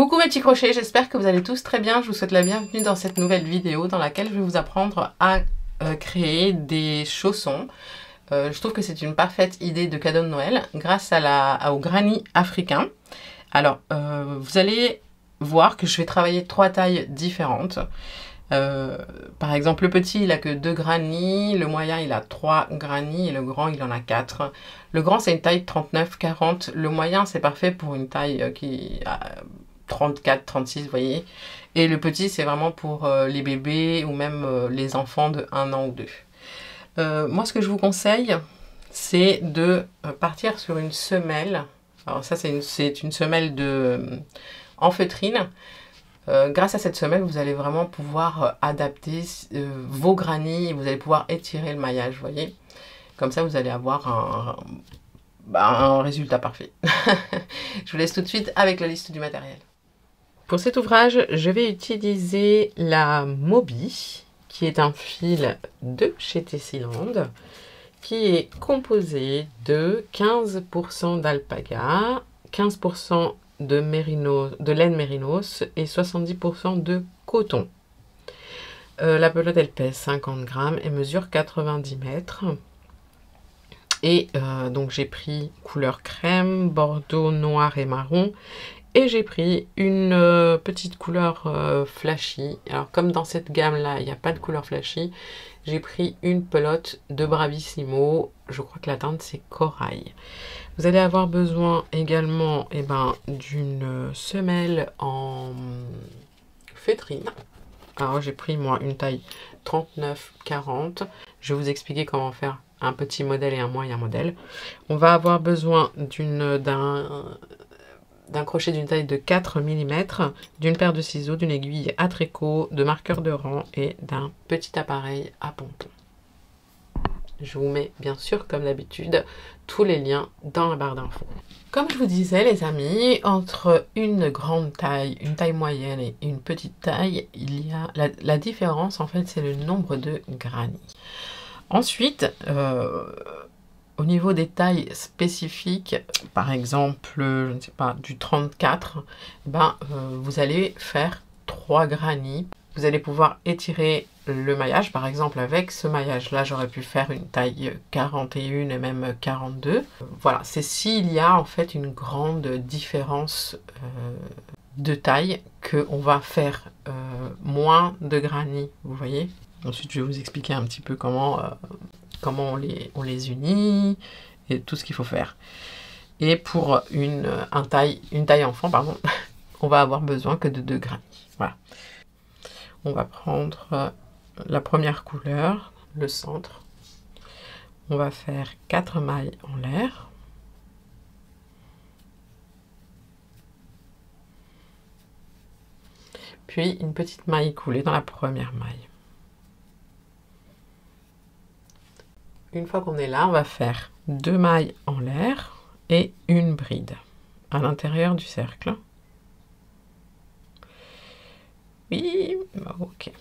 Coucou mes petits crochets, j'espère que vous allez tous très bien. Je vous souhaite la bienvenue dans cette nouvelle vidéo dans laquelle je vais vous apprendre à créer des chaussons. Je trouve que c'est une parfaite idée de cadeau de Noël grâce au granny africain. Alors, vous allez voir que je vais travailler 3 tailles différentes. Par exemple, le petit, il a que 2 granny, le moyen, il a 3 granny et le grand, il en a 4. Le grand, c'est une taille 39-40. Le moyen, c'est parfait pour une taille qui a 34-36, vous voyez. Et le petit, c'est vraiment pour les bébés ou même les enfants de 1 an ou 2. Moi, ce que je vous conseille, c'est de partir sur une semelle. Alors ça, c'est une semelle en feutrine. Grâce à cette semelle, vous allez vraiment pouvoir adapter vos granny, vous allez pouvoir étirer le maillage, vous voyez. Comme ça, vous allez avoir un résultat parfait. Je vous laisse tout de suite avec la liste du matériel. Pour cet ouvrage, je vais utiliser la Moby, qui est un fil de chez Tessiland, qui est composé de 15% d'alpaga, 15% de laine mérinos et 70% de coton. La pelote, elle pèse 50 grammes et mesure 90 mètres. Et donc j'ai pris couleur crème, bordeaux, noir et marron. Et j'ai pris une petite couleur flashy. Alors comme dans cette gamme-là, il n'y a pas de couleur flashy, j'ai pris une pelote de Bravissimo. Je crois que la teinte, c'est corail. Vous allez avoir besoin également d'une semelle en feutrine. Alors j'ai pris moi une taille 39-40. Je vais vous expliquer comment faire un petit modèle et un moyen modèle. On va avoir besoin d'un crochet d'une taille de 4 mm, d'une paire de ciseaux, d'une aiguille à tricot, de marqueurs de rang et d'un petit appareil à pompon. Je vous mets bien sûr, comme d'habitude, tous les liens dans la barre d'infos. Comme je vous disais les amis, entre une grande taille, une taille moyenne et une petite taille, il y a la différence en fait, c'est le nombre de granny. Ensuite, au niveau des tailles spécifiques, par exemple, je ne sais pas, du 34, vous allez faire 3 granny. Vous allez pouvoir étirer le maillage. Par exemple, avec ce maillage-là, j'aurais pu faire une taille 41 et même 42. Voilà, c'est s'il y a en fait une grande différence de taille qu'on va faire moins de granny, vous voyez. Ensuite, je vais vous expliquer un petit peu comment on les unit et tout ce qu'il faut faire. Et pour une taille enfant, pardon, on va avoir besoin que de 2 granny. Voilà. On va prendre la première couleur, le centre. On va faire 4 mailles en l'air. Puis une petite maille coulée dans la première maille. Une fois qu'on est là, on va faire 2 mailles en l'air et une bride à l'intérieur du cercle. Oui, ok.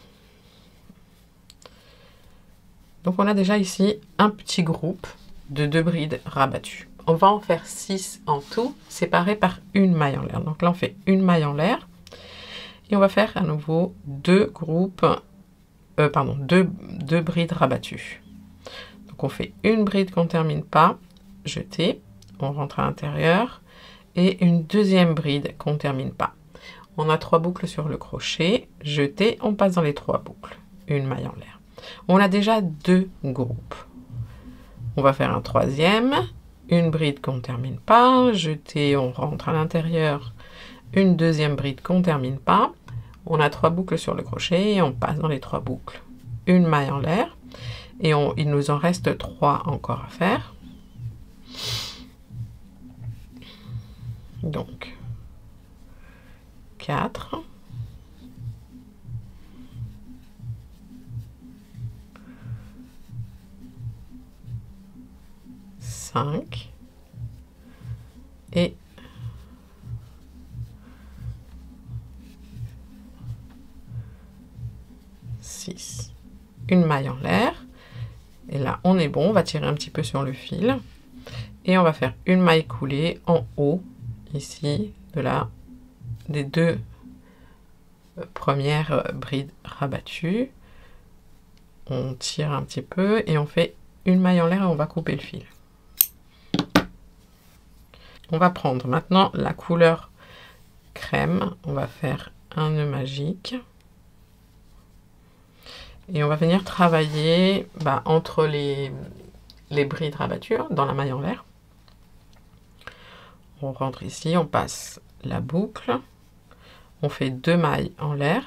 Donc on a déjà ici un petit groupe de 2 brides rabattues. On va en faire 6 en tout, séparés par une maille en l'air. Donc là on fait une maille en l'air et on va faire à nouveau 2 brides rabattues. Donc on fait une bride qu'on ne termine pas, jetée, on rentre à l'intérieur et une deuxième bride qu'on ne termine pas. On a 3 boucles sur le crochet, jeté, on passe dans les 3 boucles, une maille en l'air. On a déjà 2 groupes. On va faire un troisième, une bride qu'on ne termine pas, jeté, on rentre à l'intérieur, une deuxième bride qu'on ne termine pas. On a 3 boucles sur le crochet et on passe dans les 3 boucles, une maille en l'air. Et il nous en reste 3 encore à faire. Donc, 4, 5 et 6. Une maille en l'air. Et là, on est bon. On va tirer un petit peu sur le fil. Et on va faire une maille coulée en haut, ici, de la des 2 premières brides rabattues. On tire un petit peu et on fait une maille en l'air et on va couper le fil. On va prendre maintenant la couleur crème, on va faire un nœud magique et on va venir travailler entre les brides rabattues dans la maille en l'air. On rentre ici, on passe la boucle, on fait 2 mailles en l'air.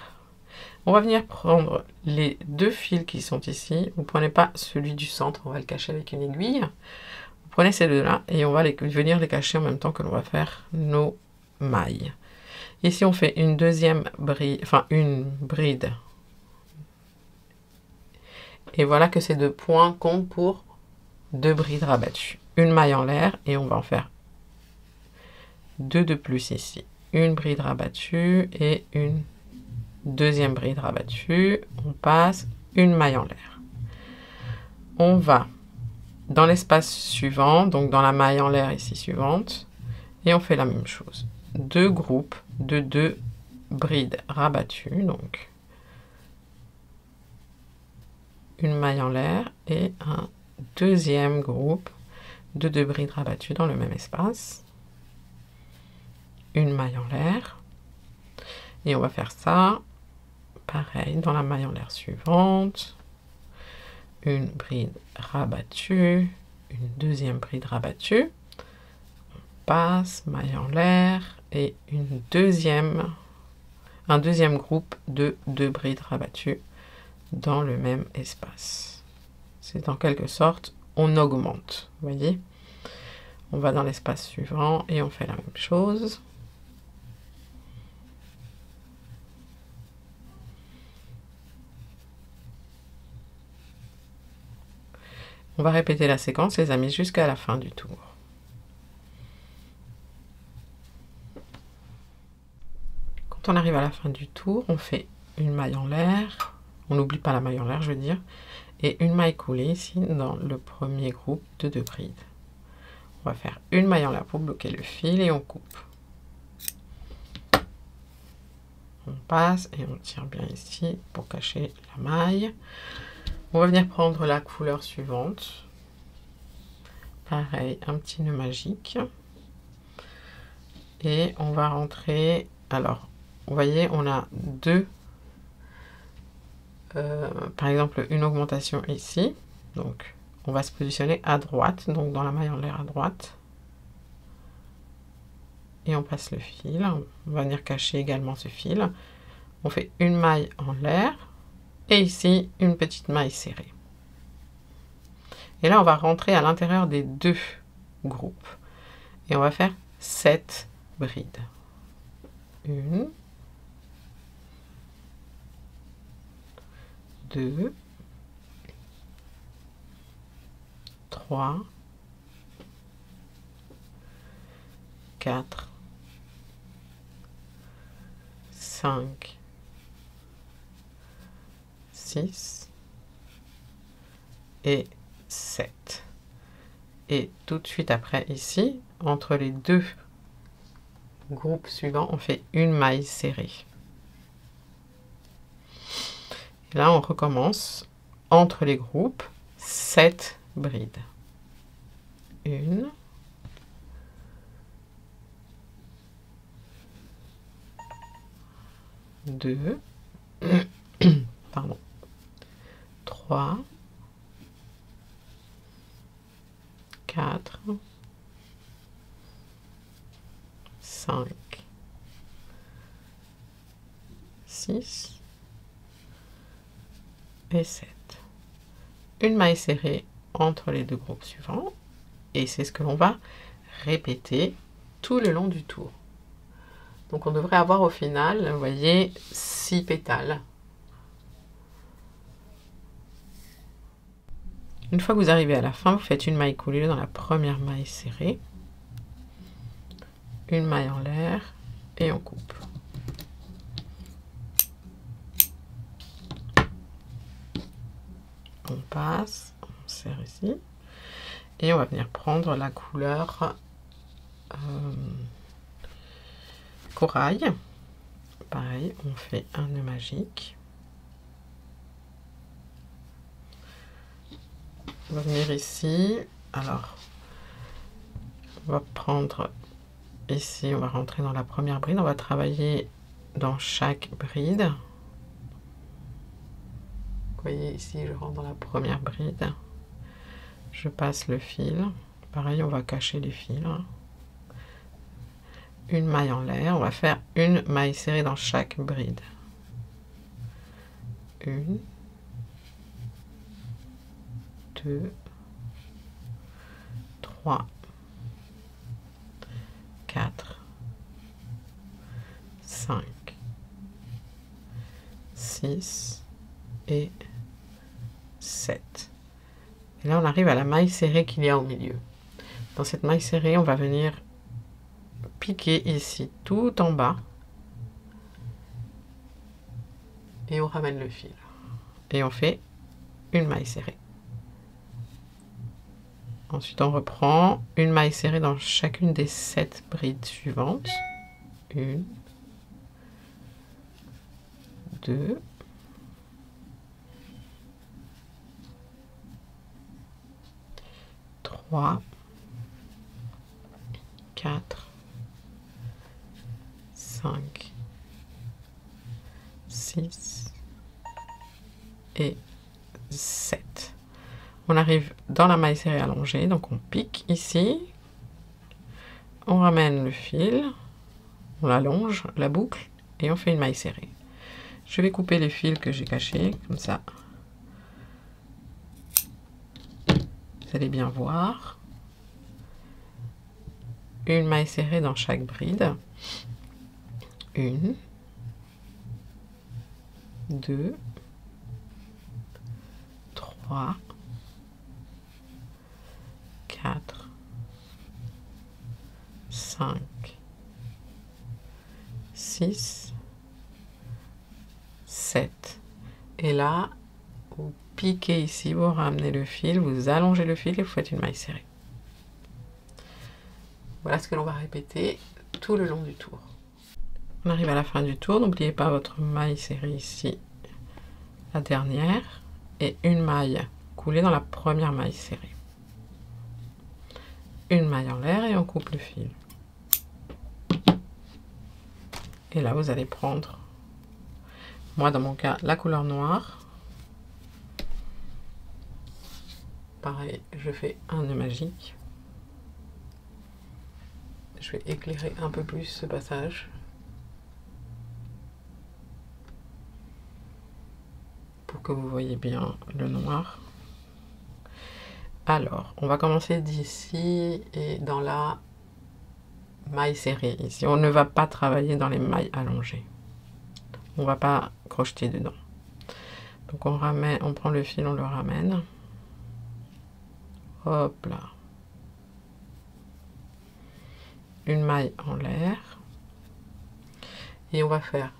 On va venir prendre les 2 fils qui sont ici. Vous ne prenez pas celui du centre, on va le cacher avec une aiguille. Vous prenez ces 2-là et on va venir les cacher en même temps que l'on va faire nos mailles. Ici, on fait une deuxième bride, une bride. Et voilà que ces 2 points comptent pour 2 brides rabattues. Une maille en l'air et on va en faire 2 de plus ici. Une bride rabattue et une deuxième bride rabattue. On passe une maille en l'air. On va dans l'espace suivant, donc dans la maille en l'air ici suivante, et on fait la même chose. 2 groupes de 2 brides rabattues, donc une maille en l'air et un deuxième groupe de 2 brides rabattues dans le même espace. Une maille en l'air et on va faire ça pareil dans la maille en l'air suivante. Une bride rabattue, une deuxième bride rabattue, on passe maille en l'air et un deuxième groupe de 2 brides rabattues dans le même espace. C'est en quelque sorte on augmente, vous voyez. On va dans l'espace suivant et on fait la même chose. On va répéter la séquence, les amis, jusqu'à la fin du tour. Quand on arrive à la fin du tour, on fait une maille en l'air. On n'oublie pas la maille en l'air, je veux dire. Et une maille coulée ici dans le premier groupe de 2 brides. On va faire une maille en l'air pour bloquer le fil et on coupe. On passe et on tire bien ici pour cacher la maille. On va venir prendre la couleur suivante. Pareil, un petit nœud magique. Et on va rentrer... Alors, vous voyez, on a 2... par exemple, une augmentation ici. Donc, on va se positionner à droite, donc dans la maille en l'air à droite. Et on passe le fil. On va venir cacher également ce fil. On fait une maille en l'air. Et ici, une petite maille serrée. Et là, on va rentrer à l'intérieur des 2 groupes. Et on va faire 7 brides. 1, 2, 3, 4, 5, 6 et 7. Et tout de suite après ici, entre les 2 groupes suivants, on fait une maille serrée. Et là, on recommence entre les groupes 7 brides. 1, 2, pardon, 3, 4, 5, 6 et 7. Une maille serrée entre les 2 groupes suivants. Et c'est ce que l'on va répéter tout le long du tour. Donc on devrait avoir au final, vous voyez, 6 pétales. Une fois que vous arrivez à la fin, vous faites une maille coulée dans la première maille serrée. Une maille en l'air et on coupe. On passe, on serre ici. Et on va venir prendre la couleur corail. pareil, on fait un nœud magique. On va venir ici. Alors, on va prendre ici, on va rentrer dans la première bride. On va travailler dans chaque bride. Vous voyez ici, je rentre dans la première bride. Je passe le fil. Pareil, on va cacher les fils. Une maille en l'air. On va faire une maille serrée dans chaque bride. Une, deux, trois, quatre, 5, 6 et 7. Et là, on arrive à la maille serrée qu'il y a au milieu. Dans cette maille serrée, on va venir piquer ici tout en bas. Et on ramène le fil. Et on fait une maille serrée. Ensuite, on reprend une maille serrée dans chacune des 7 brides suivantes. Une, deux, trois, 4, 5, 6 et 7. On arrive dans la maille serrée allongée, donc on pique ici, on ramène le fil, on allonge la boucle et on fait une maille serrée. Je vais couper les fils que j'ai cachés, comme ça. Vous allez bien voir. Une maille serrée dans chaque bride. Une, deux, trois, 4, 5, 6, 7. Et là, vous piquez ici, vous ramenez le fil, vous allongez le fil et vous faites une maille serrée. Voilà ce que l'on va répéter tout le long du tour. On arrive à la fin du tour, n'oubliez pas votre maille serrée ici, la dernière, et une maille coulée dans la première maille serrée. Une maille en l'air et on coupe le fil. Et là, vous allez prendre, moi dans mon cas, la couleur noire. Pareil, je fais un nœud magique. Je vais éclairer un peu plus ce passage. Pour que vous voyez bien le noir. Alors, on va commencer d'ici et dans la maille serrée. Ici, on ne va pas travailler dans les mailles allongées. On ne va pas crocheter dedans. Donc, on ramène, on prend le fil, on le ramène. Hop là. Une maille en l'air. Et on va faire...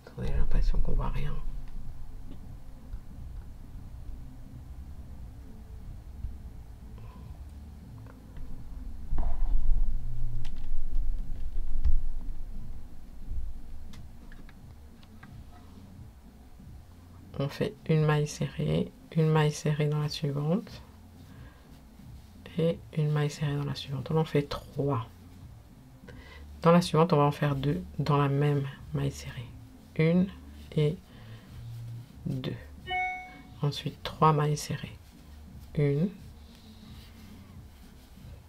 Attendez, j'ai l'impression qu'on voit rien. On fait une maille serrée dans la suivante et une maille serrée dans la suivante. On en fait 3. Dans la suivante, on va en faire 2 dans la même maille serrée. 1 et 2. Ensuite, 3 mailles serrées. 1,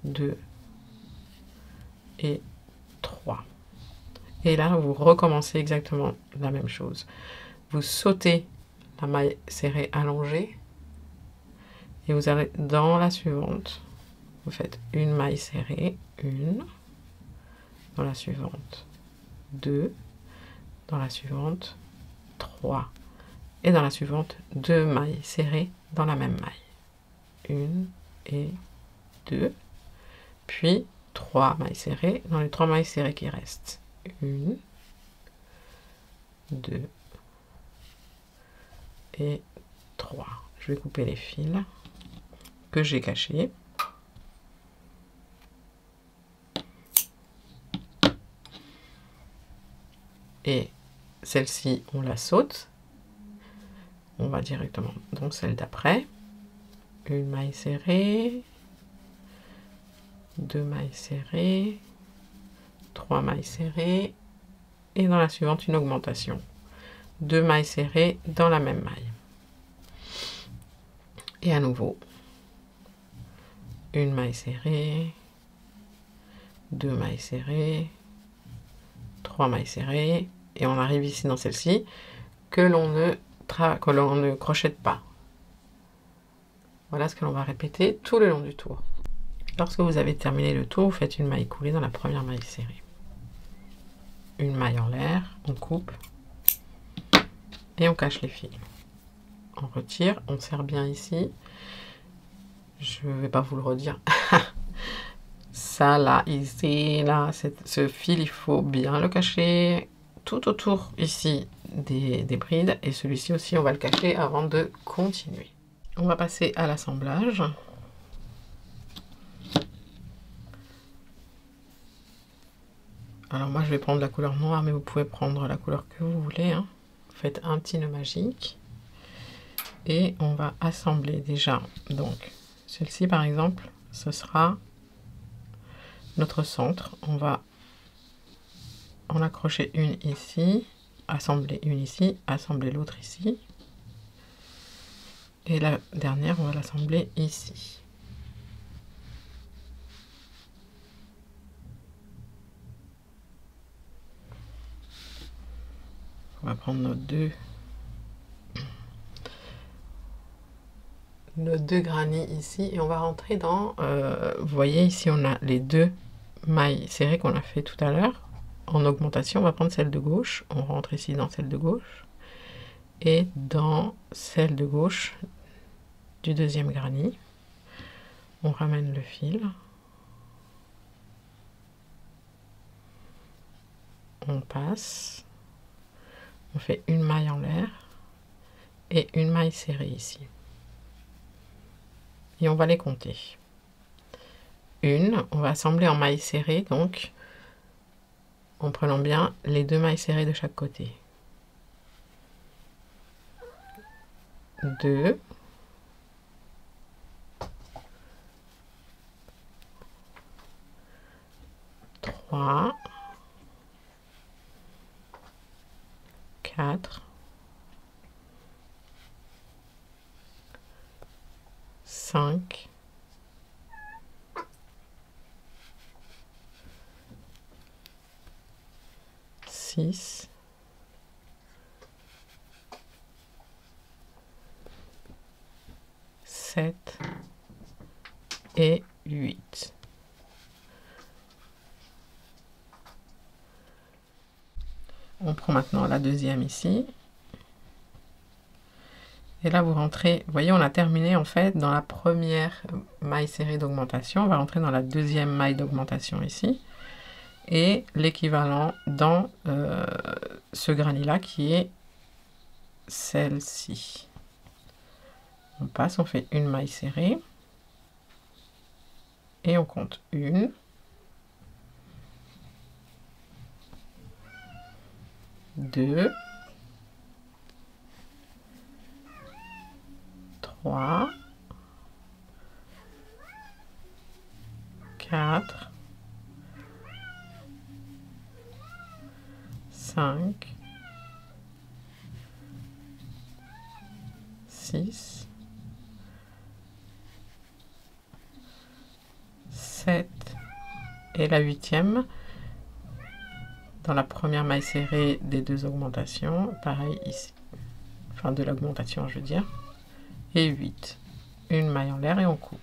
2 et 3. Et là, vous recommencez exactement la même chose. Vous sautez la maille serrée allongée et vous allez dans la suivante. Vous faites une maille serrée, 1, dans la suivante 2, dans la suivante 3 et dans la suivante 2 mailles serrées dans la même maille. 1 et 2, puis 3 mailles serrées dans les 3 mailles serrées qui restent. 1, 2 et 3. Je vais couper les fils que j'ai cachés. et celle-ci, on la saute. On va directement dans celle d'après. Une maille serrée, 2 mailles serrées, 3 mailles serrées, et dans la suivante, une augmentation. 2 mailles serrées dans la même maille. Et à nouveau, une maille serrée, 2 mailles serrées, 3 mailles serrées, et on arrive ici dans celle-ci que l'on ne crochette pas. Voilà ce que l'on va répéter tout le long du tour. Lorsque vous avez terminé le tour, vous faites une maille courrie dans la première maille serrée. Une maille en l'air, on coupe et on cache les fils. On retire, on serre bien ici. Je ne vais pas vous le redire. Ça, là, ici, là, ce fil, il faut bien le cacher tout autour ici des brides. Et celui-ci aussi, on va le cacher avant de continuer. On va passer à l'assemblage. Alors moi, je vais prendre la couleur noire, mais vous pouvez prendre la couleur que vous voulez, hein. Faites un petit nœud magique. Et on va assembler déjà. Donc, celle-ci, par exemple, ce sera notre centre. On va en accrocher une ici, assembler une ici, assembler l'autre ici. Et la dernière, on va l'assembler ici. On va prendre nos deux granits ici et on va rentrer dans, vous voyez ici on a les 2 mailles serrées qu'on a fait tout à l'heure. En augmentation, on va prendre celle de gauche, on rentre ici dans celle de gauche et dans celle de gauche du deuxième granit, on ramène le fil, on passe, on fait une maille en l'air et une maille serrée ici. Et on va les compter. On va assembler en maille serrée, donc en prenant bien les 2 mailles serrées de chaque côté. 2, 3, 4, 5, 6, 7 et 8. On prend maintenant la deuxième ici. Et là, vous rentrez, vous voyez, on a terminé en fait dans la première maille serrée d'augmentation. On va rentrer dans la deuxième maille d'augmentation ici. Et l'équivalent dans ce granit-là qui est celle-ci. On passe, on fait une maille serrée. Et on compte 1, 2, 3, 4, 5, 6, 7 et la 8e dans la première maille serrée des 2 augmentations, pareil ici, enfin de l'augmentation je veux dire, et 8, une maille en l'air et on coupe.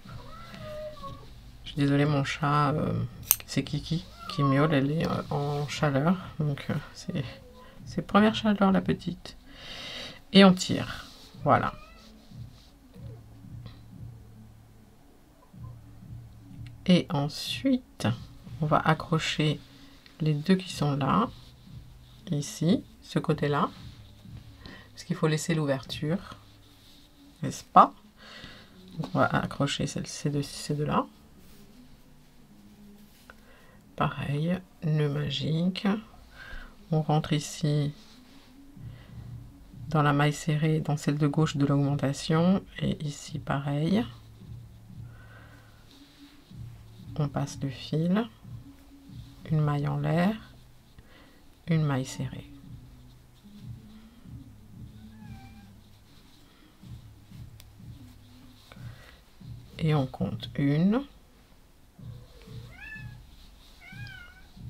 Je suis désolée, mon chat, c'est Kiki qui miaule, elle est en chaleur, donc c'est première chaleur la petite, et on tire, voilà. Et ensuite, on va accrocher les 2 qui sont là, ici, ce côté-là, parce qu'il faut laisser l'ouverture, n'est-ce pas? Donc on va accrocher ces deux-là. Pareil, nœud magique, On rentre ici dans la maille serrée, dans celle de gauche de l'augmentation, et ici pareil. On passe le fil, une maille en l'air, une maille serrée. Et on compte 1,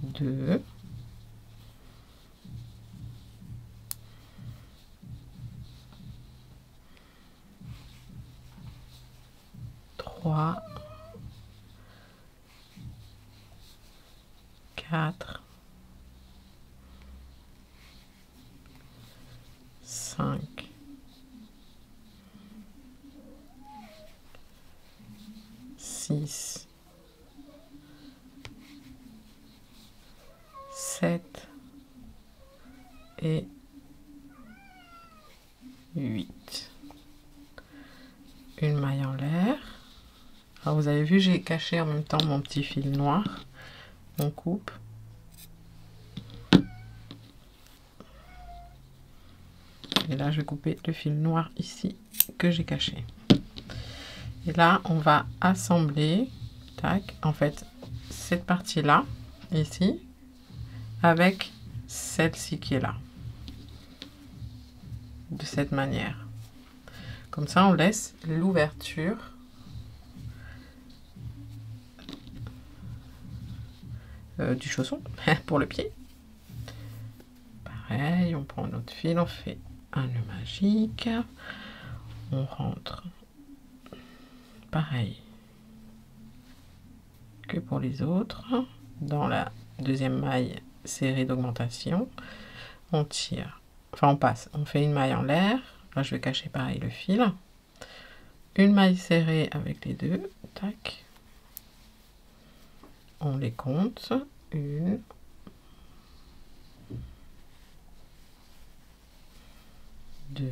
2, 3, 4, 5, 6, 7 et 8. Une maille en l'air. Alors vous avez vu, j'ai caché en même temps mon petit fil noir. On coupe. Et là, je vais couper le fil noir ici que j'ai caché. Et là, on va assembler, tac, en fait, cette partie-là, ici, avec celle-ci qui est là. De cette manière. Comme ça, on laisse l'ouverture du chausson pour le pied. Pareil, on prend notre fil, on fait un nœud magique. On rentre pareil que pour les autres dans la deuxième maille serrée d'augmentation. On tire, enfin on passe, on fait une maille en l'air. Là je vais cacher pareil le fil, une maille serrée avec les deux, tac, on les compte, 1, 2,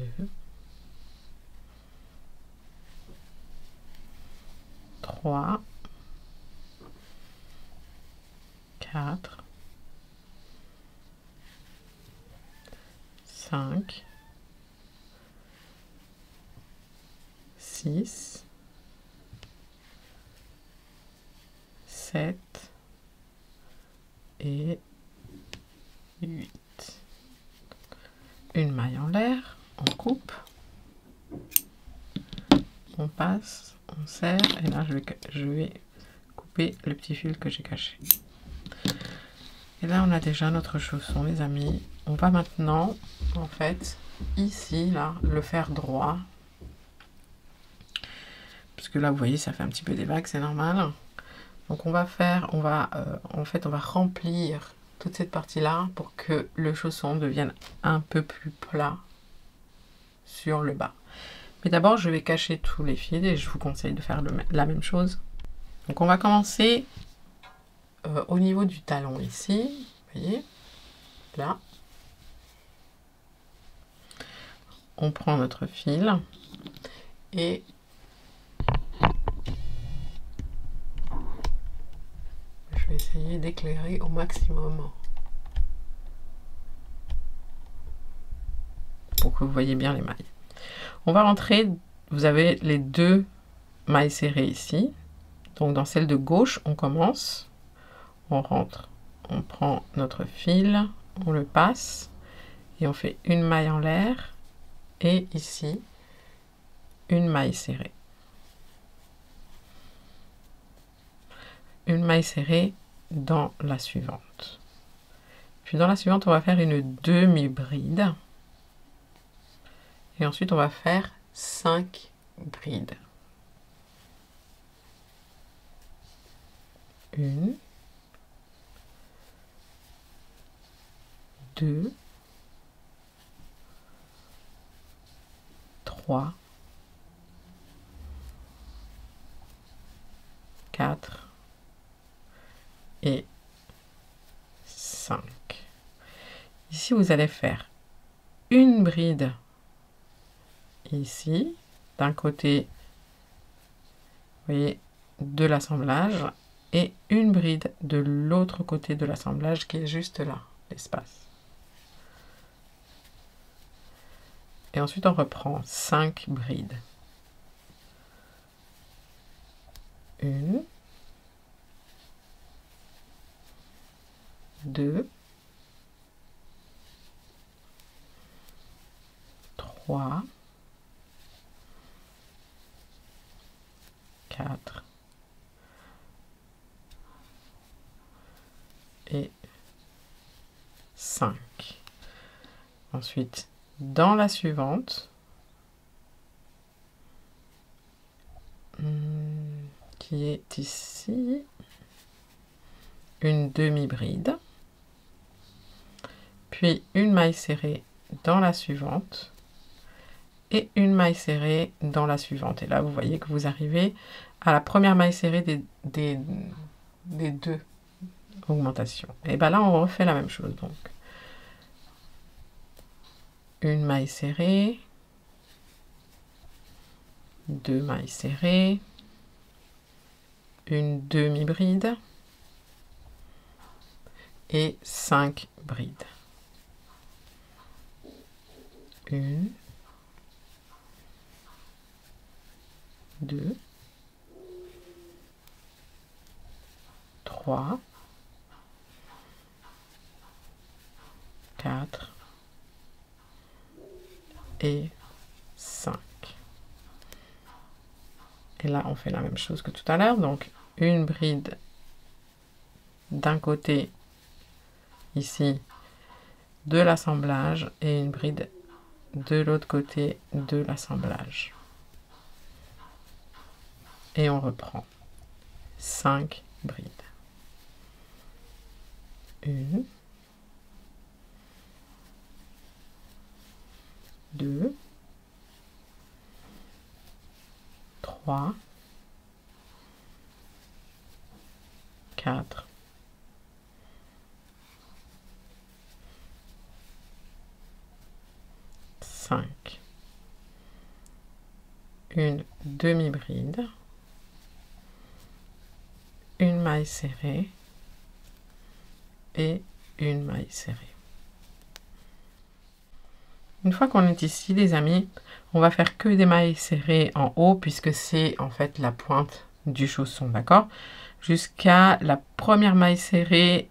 3, 4, 5, 6, 7 et 8. Une maille en l'air, on coupe, on passe, on serre, et là je vais couper le petit fil que j'ai caché. Et là on a déjà notre chausson, les amis. On va maintenant, en fait, ici, là, le faire droit. Parce que là, vous voyez, ça fait un petit peu des vagues, c'est normal. Donc on va faire, en fait, on va remplir toute cette partie-là pour que le chausson devienne un peu plus plat sur le bas. Mais d'abord, je vais cacher tous les fils et je vous conseille de faire la même chose. Donc on va commencer au niveau du talon ici, vous voyez, là. On prend notre fil et je vais essayer d'éclairer au maximum pour que vous voyez bien les mailles. On va rentrer, vous avez les deux mailles serrées ici. Donc dans celle de gauche, on commence, on rentre, on prend notre fil, on le passe et on fait une maille en l'air et ici une maille serrée. Une maille serrée dans la suivante. Puis dans la suivante, on va faire une demi-bride. Et ensuite, on va faire 5 brides. 1, 2, 3, 4 et 5. Ici, vous allez faire une bride ici, d'un côté, vous voyez, de l'assemblage, et une bride de l'autre côté de l'assemblage qui est juste là, l'espace. Et ensuite, on reprend 5 brides. 1, 2, 3, 4 et 5. Ensuite, dans la suivante, qui est ici, une demi-bride, puis une maille serrée dans la suivante et une maille serrée dans la suivante. Et là, vous voyez que vous arrivez à la première maille serrée des deux augmentations. Et bien là, on refait la même chose. Donc, une maille serrée, 2 mailles serrées, une demi-bride et 5 brides. 1, 2, 3, 4 et 5. Et là, on fait la même chose que tout à l'heure. Donc, une bride d'un côté, ici, de l'assemblage, et une bride de l'autre côté de l'assemblage. Et on reprend 5 brides. 1, 2, 3, 4, 5, une demi-bride, une maille serrée et une maille serrée. Une fois qu'on est ici, les amis, on va faire que des mailles serrées en haut puisque c'est en fait la pointe du chausson, d'accord? Jusqu'à la première maille serrée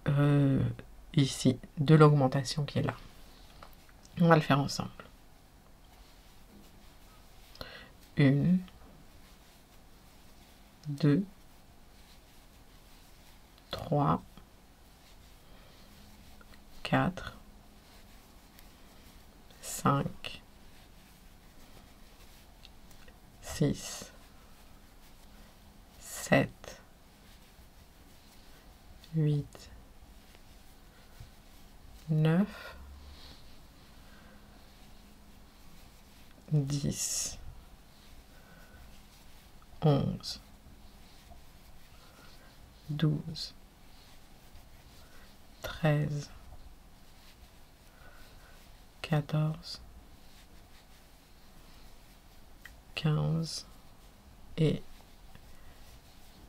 ici, de l'augmentation qui est là. On va le faire ensemble. 1, 2, 3, 4, 5, 6, 7, 8, 9, 10, 11, 12, 13, 14, 15 et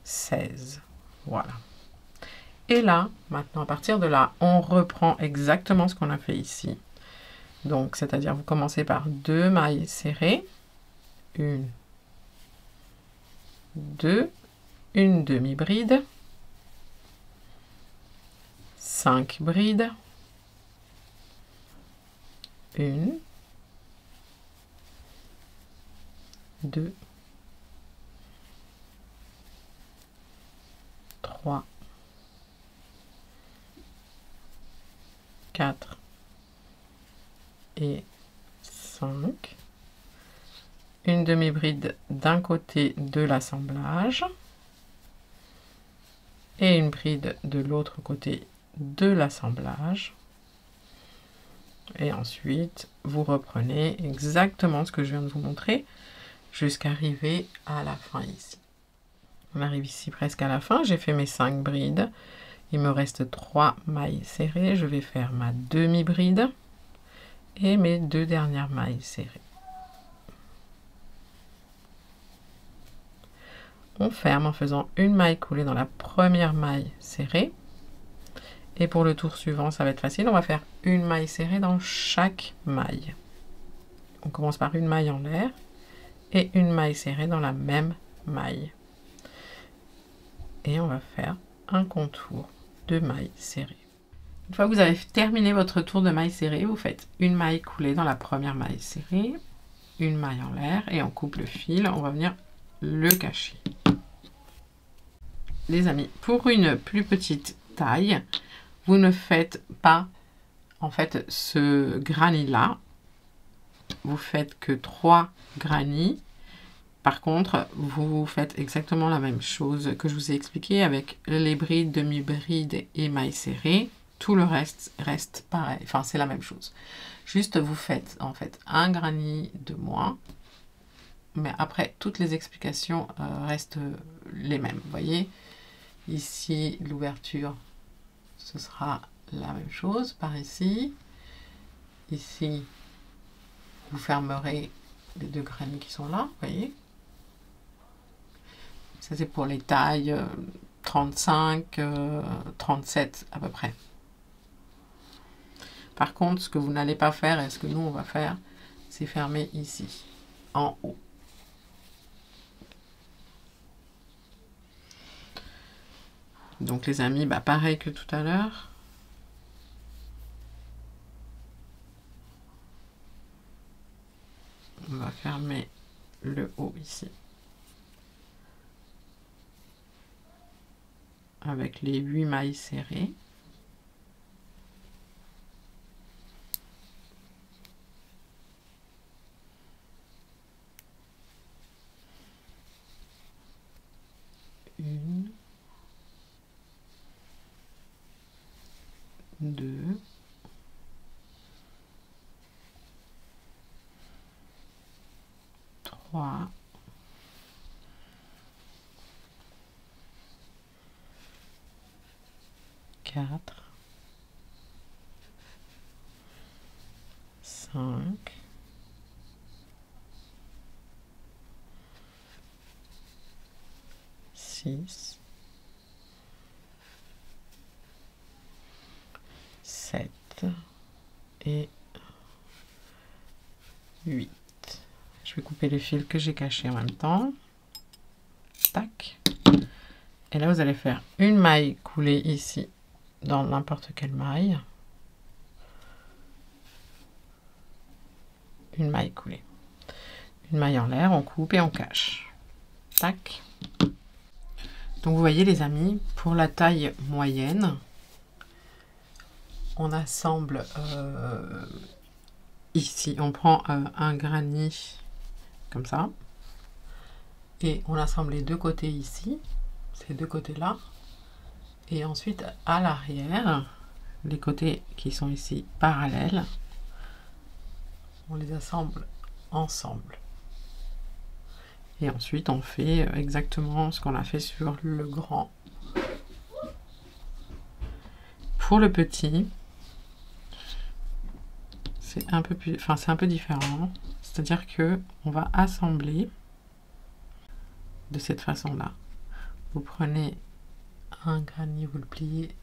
16. Voilà. Et là, maintenant, à partir de là, on reprend exactement ce qu'on a fait ici. Donc, c'est-à-dire, vous commencez par 2 mailles serrées. 1, 2, une demi-bride, 5 brides, 1, 2, 3, 4 et 5. Une demi-bride d'un côté de l'assemblage et une bride de l'autre côté de l'assemblage. Et ensuite, vous reprenez exactement ce que je viens de vous montrer jusqu'à arriver à la fin ici. On arrive ici presque à la fin. J'ai fait mes 5 brides. Il me reste 3 mailles serrées. Je vais faire ma demi-bride et mes 2 dernières mailles serrées. On ferme en faisant une maille coulée dans la première maille serrée. Et pour le tour suivant, ça va être facile. On va faire une maille serrée dans chaque maille. on commence par une maille en l'air et une maille serrée dans la même maille. Et on va faire un contour de maille serrée. Une fois que vous avez terminé votre tour de maille serrée, vous faites une maille coulée dans la première maille serrée, une maille en l'air et on coupe le fil. On va venir le cacher. Les amis, pour une plus petite taille, vous ne faites pas en fait ce granny là. Vous faites que 3 granny. Par contre, vous faites exactement la même chose que je vous ai expliqué avec les brides, demi-brides et mailles serrées. Tout le reste reste pareil. Enfin, c'est la même chose. Juste, vous faites en fait un granny de moins. Mais après, toutes les explications restent les mêmes. Vous voyez, ici, l'ouverture, ce sera la même chose par ici. Ici, vous fermerez les 2 granny qui sont là, vous voyez. Ça, c'est pour les tailles 35, 37 à peu près. Par contre, ce que vous n'allez pas faire, et ce que nous, on va faire, c'est fermer ici, en haut. Donc, les amis, bah, pareil que tout à l'heure. On va fermer le haut ici. Avec les 8 mailles serrées. Une, 2, 3, 4, 5, 6, 7 et 8. Je vais couper les fils que j'ai cachés en même temps. Tac. Et là, vous allez faire une maille coulée ici dans n'importe quelle maille. Une maille coulée. Une maille en l'air, on coupe et on cache. Tac. Donc, vous voyez, les amis, pour la taille moyenne, on assemble ici, on prend un granny comme ça et on assemble les 2 côtés ici, ces 2 côtés là, et ensuite à l'arrière, les côtés qui sont ici parallèles, on les assemble ensemble. Et ensuite on fait exactement ce qu'on a fait sur le grand. Pour le petit, c'est un peu plus, enfin c'est un peu différent. C'est-à-dire que on va assembler de cette façon-là. Vous prenez un granny, vous le pliez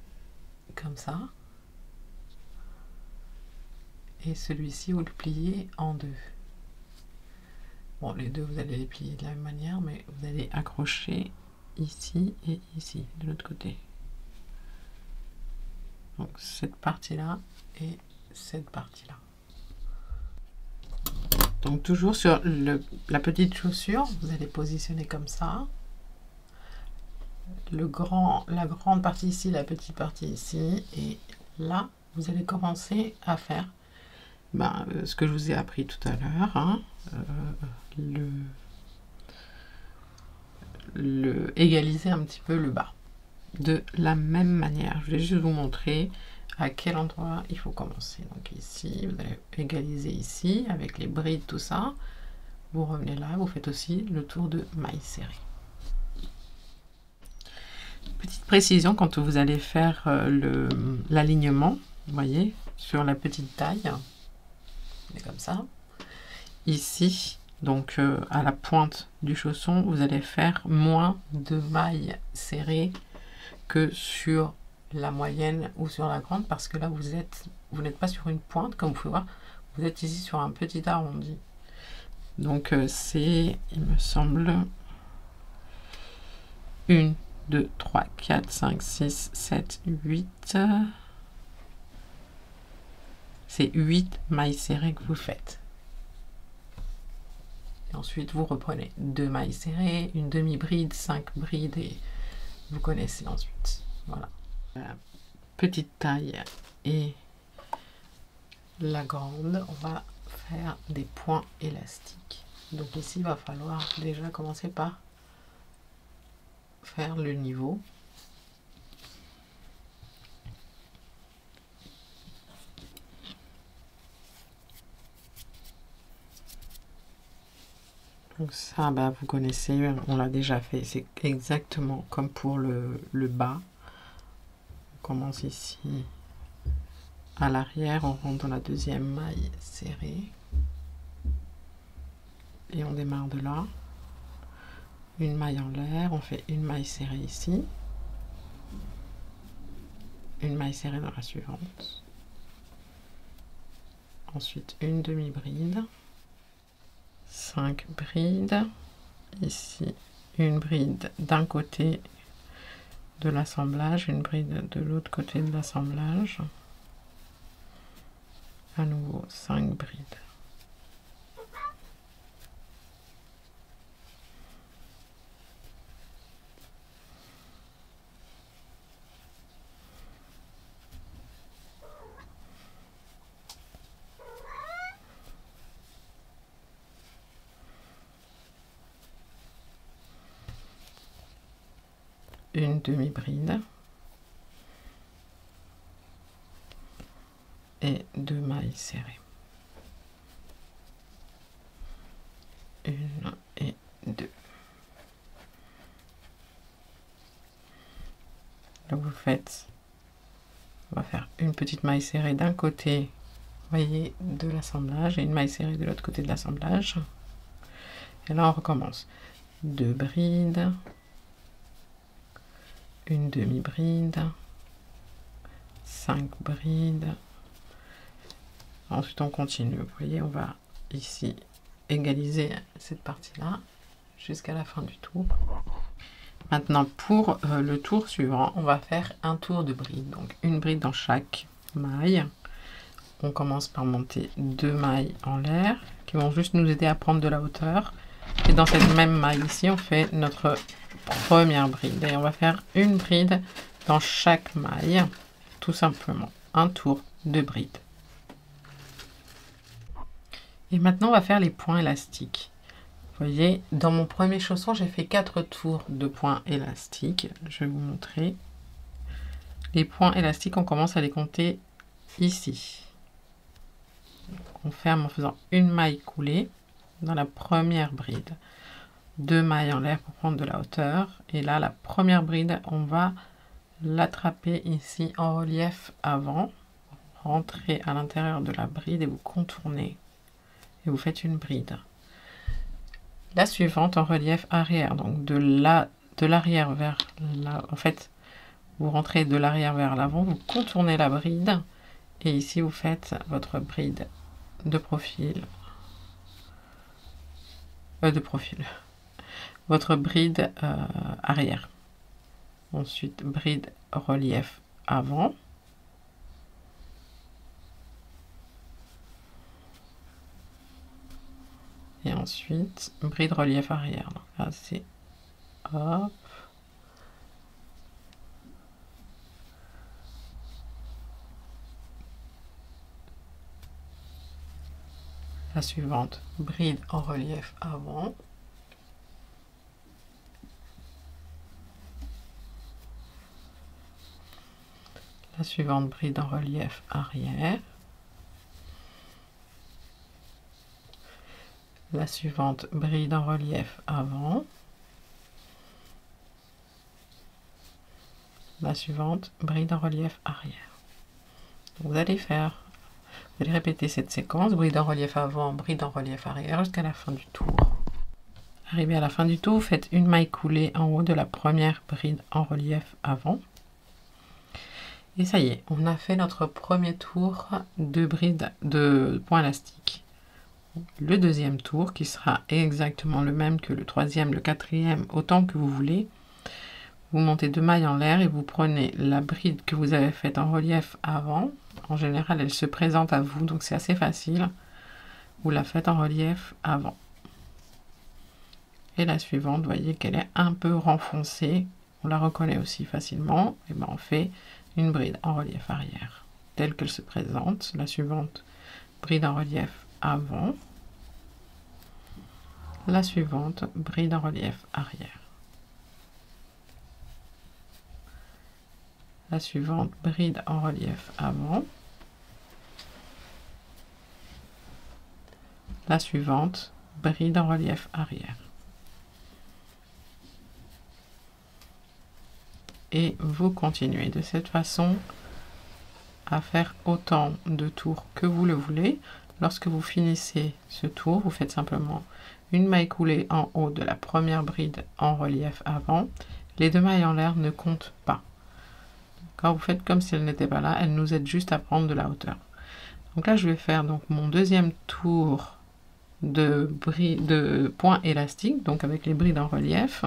comme ça. Et celui-ci, vous le pliez en 2. Bon, les 2, vous allez les plier de la même manière, mais vous allez accrocher ici et ici, de l'autre côté. Donc, cette partie-là et cette partie-là. Donc, toujours sur la petite chaussure, vous allez positionner comme ça. La grande partie ici, la petite partie ici. Et là, vous allez commencer à faire ce que je vous ai appris tout à l'heure. Hein, égaliser un petit peu le bas. De la même manière. Je vais juste vous montrer à quel endroit il faut commencer. Donc ici, vous allez égaliser ici avec les brides, tout ça. Vous revenez là, vous faites aussi le tour de maille serrée. Petite précision, quand vous allez faire l'alignement, vous voyez, sur la petite taille, c'est comme ça. Ici, donc à la pointe du chausson, vous allez faire moins de mailles serrées que sur la moyenne ou sur la grande, parce que là vous n'êtes pas sur une pointe, comme vous pouvez voir, vous êtes ici sur un petit arrondi. Donc c'est, il me semble, 1, 2, 3, 4, 5, 6, 7, 8. C'est 8 mailles serrées que vous faites. Et ensuite, vous reprenez 2 mailles serrées, une demi-bride, 5 brides et vous connaissez ensuite. Voilà. La petite taille et la grande, on va faire des points élastiques. Donc ici, il va falloir déjà commencer par faire le niveau. Donc ça, bah, vous connaissez, on l'a déjà fait. C'est exactement comme pour le bas. On commence ici à l'arrière, on rentre dans la deuxième maille serrée. Et on démarre de là. Une maille en l'air, on fait une maille serrée ici. Une maille serrée dans la suivante. Ensuite, une demi-bride. 5 brides. Ici, une bride d'un côté de l'assemblage, une bride de l'autre côté de l'assemblage. À nouveau, 5 brides. Une demi-bride et 2 mailles serrées. 1 et 2. Là vous faites, on va faire une petite maille serrée d'un côté, voyez, de l'assemblage et une maille serrée de l'autre côté de l'assemblage. Et là on recommence. 2 brides, une demi-bride, 5 brides. Ensuite on continue, vous voyez, on va ici égaliser cette partie-là jusqu'à la fin du tour. Maintenant pour le tour suivant, on va faire un tour de bride, donc une bride dans chaque maille. On commence par monter 2 mailles en l'air qui vont juste nous aider à prendre de la hauteur. Et dans cette même maille ici, on fait notre première bride. Et on va faire une bride dans chaque maille, tout simplement. Un tour de bride. Et maintenant, on va faire les points élastiques. Vous voyez, dans mon premier chausson, j'ai fait 4 tours de points élastiques. Je vais vous montrer. Les points élastiques, on commence à les compter ici. On ferme en faisant une maille coulée dans la première bride. 2 mailles en l'air pour prendre de la hauteur. Et là, la première bride, on va l'attraper ici en relief avant. Rentrez à l'intérieur de la bride et vous contournez. Et vous faites une bride. La suivante en relief arrière. Donc de l'arrière vers là. En fait, vous rentrez de l'arrière vers l'avant. Vous contournez la bride. Et ici, vous faites votre bride de profil. Votre bride arrière. Ensuite, bride relief avant. Et ensuite, bride relief arrière. Donc là, c'est hop. La suivante, bride en relief avant. La suivante, bride en relief arrière. La suivante, bride en relief avant. La suivante, bride en relief arrière. Vous allez répéter cette séquence, bride en relief avant, bride en relief arrière, jusqu'à la fin du tour. Arrivé à la fin du tour, vous faites une maille coulée en haut de la première bride en relief avant. Et ça y est, on a fait notre premier tour de bride de points élastiques. le deuxième tour qui sera exactement le même que le troisième, le quatrième, autant que vous voulez. Vous montez 2 mailles en l'air et vous prenez la bride que vous avez faite en relief avant. En général, elle se présente à vous, donc c'est assez facile. Vous la faites en relief avant. Et la suivante, vous voyez qu'elle est un peu renfoncée. On la reconnaît aussi facilement. Et ben on fait une bride en relief arrière, telle qu'elle se présente. La suivante, bride en relief avant. La suivante, bride en relief arrière. La suivante, bride en relief avant. La suivante, bride en relief arrière. Et vous continuez de cette façon à faire autant de tours que vous le voulez. Lorsque vous finissez ce tour, vous faites simplement une maille coulée en haut de la première bride en relief avant. Les 2 mailles en l'air ne comptent pas. Quand vous faites comme si elle n'était pas là, elle nous aide juste à prendre de la hauteur. Donc là, je vais faire donc mon deuxième tour de point élastique, donc avec les brides en relief.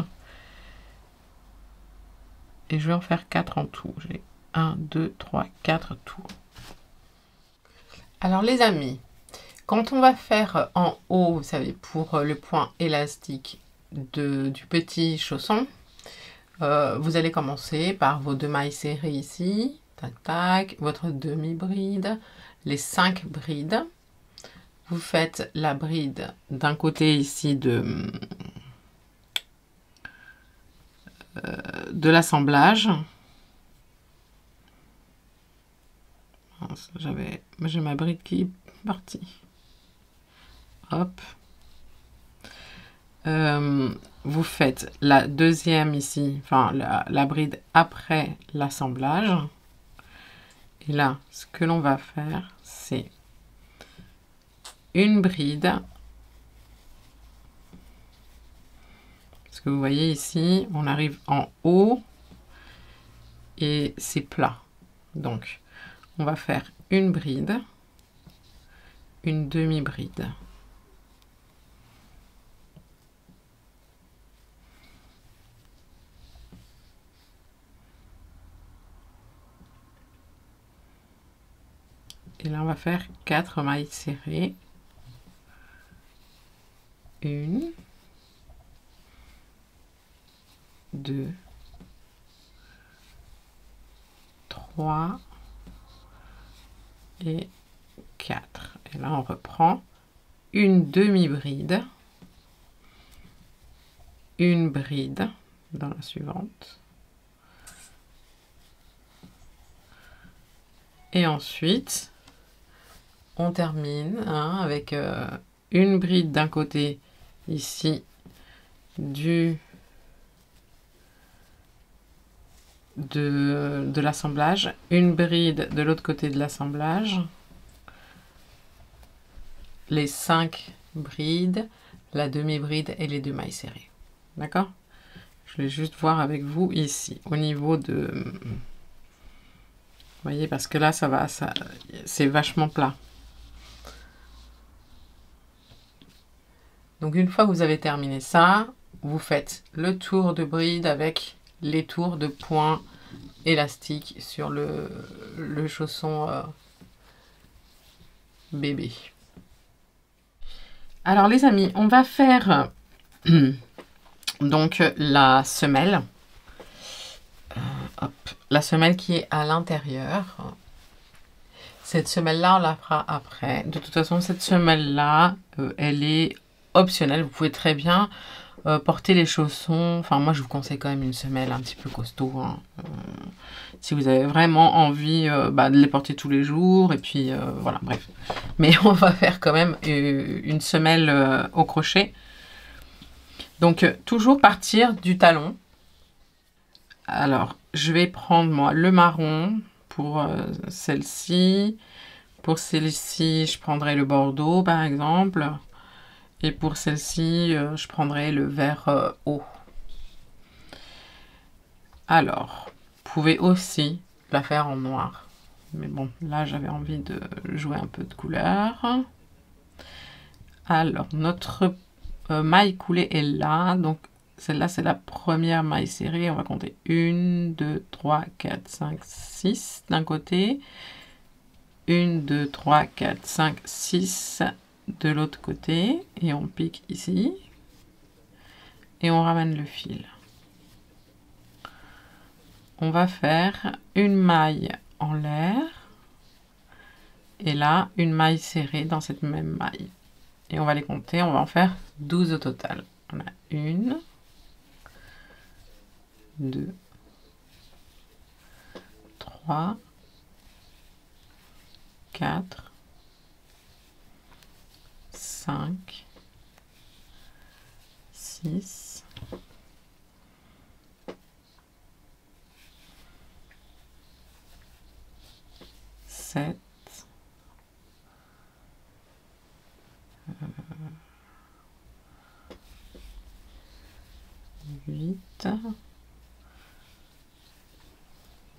Et je vais en faire 4 en tout. J'ai 1, 2, 3, 4 tours. Alors les amis, quand on va faire en haut, vous savez, pour le point élastique du petit chausson, vous allez commencer par vos 2 mailles serrées ici, tac tac, votre demi-bride, les 5 brides. Vous faites la bride d'un côté ici de l'assemblage. J'ai ma bride qui est partie. Hop. Vous faites la deuxième ici, enfin la bride après l'assemblage. Et là, ce que l'on va faire, c'est une bride. Parce que vous voyez ici, on arrive en haut et c'est plat. Donc, on va faire une bride, une demi-bride. Et là, on va faire 4 mailles serrées. 1, 2, 3 et 4. Et là, on reprend une demi-bride, une bride dans la suivante. Et ensuite, on termine avec une bride d'un côté ici de l'assemblage, une bride de l'autre côté de l'assemblage, les 5 brides, la demi-bride et les 2 mailles serrées. D'accord? Je vais juste voir avec vous ici, au niveau de... Vous voyez, parce que là, c'est vachement plat. Donc, une fois que vous avez terminé ça, vous faites le tour de bride avec les tours de point élastique sur le chausson bébé. Alors, les amis, on va faire donc la semelle. Hop, la semelle qui est à l'intérieur. Cette semelle-là, on la fera après. De toute façon, cette semelle-là, elle est optionnelle. Vous pouvez très bien porter les chaussons. Enfin, moi, je vous conseille quand même une semelle un petit peu costaud. Si vous avez vraiment envie de les porter tous les jours. Et puis, voilà, bref. Mais on va faire quand même une semelle au crochet. Donc, toujours partir du talon. Alors, je vais prendre, moi, le marron pour celle-ci. Pour celle-ci, je prendrai le bordeaux, par exemple. Et pour celle-ci, je prendrai le vert haut. Alors, vous pouvez aussi la faire en noir. Mais bon, là, j'avais envie de jouer un peu de couleur. Alors, notre maille coulée est là. Donc, celle-là, c'est la première maille serrée. On va compter 1, 2, 3, 4, 5, 6 d'un côté. 1, 2, 3, 4, 5, 6 de l'autre côté. Et on pique ici. Et on ramène le fil. On va faire une maille en l'air. Et là, une maille serrée dans cette même maille. Et on va les compter, on va en faire 12 au total. On a 1, 2, 3, 4, 5, 6, 7, 8,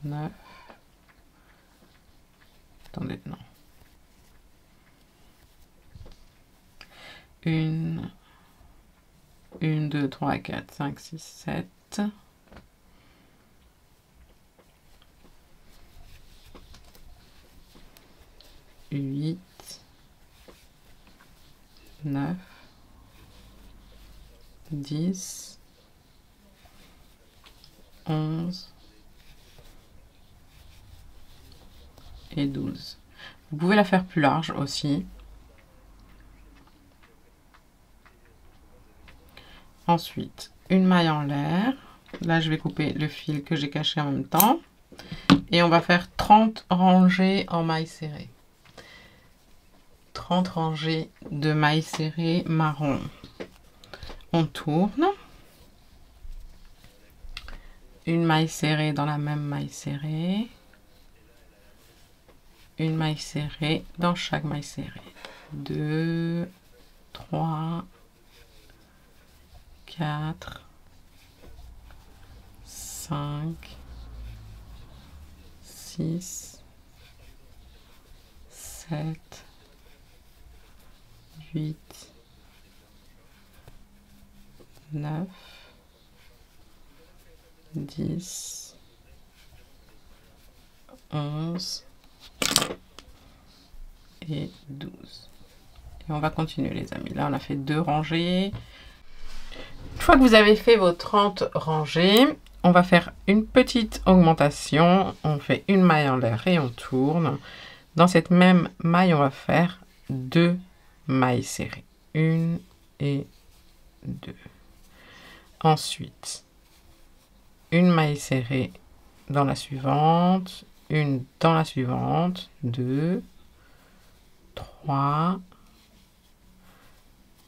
9, attendez, non. 1, 2, 3, 4, 5, 6, 7. 8, 9, 10, 11 et 12. Vous pouvez la faire plus large aussi. Ensuite, une maille en l'air. Là, je vais couper le fil que j'ai caché en même temps. Et on va faire 30 rangées en mailles serrées. 30 rangées de mailles serrées marron. On tourne. Une maille serrée dans la même maille serrée. Une maille serrée dans chaque maille serrée. 2, 3, 4, 5, 6, 7, 8, 9, 10, 11 et 12. Et on va continuer les amis. Là on a fait 2 rangées. Une fois que vous avez fait vos 30 rangées, on va faire une petite augmentation. On fait une maille en l'air et on tourne. Dans cette même maille, on va faire 2 mailles serrées. 1 et 2. Ensuite, une maille serrée dans la suivante, une dans la suivante, 2, 3,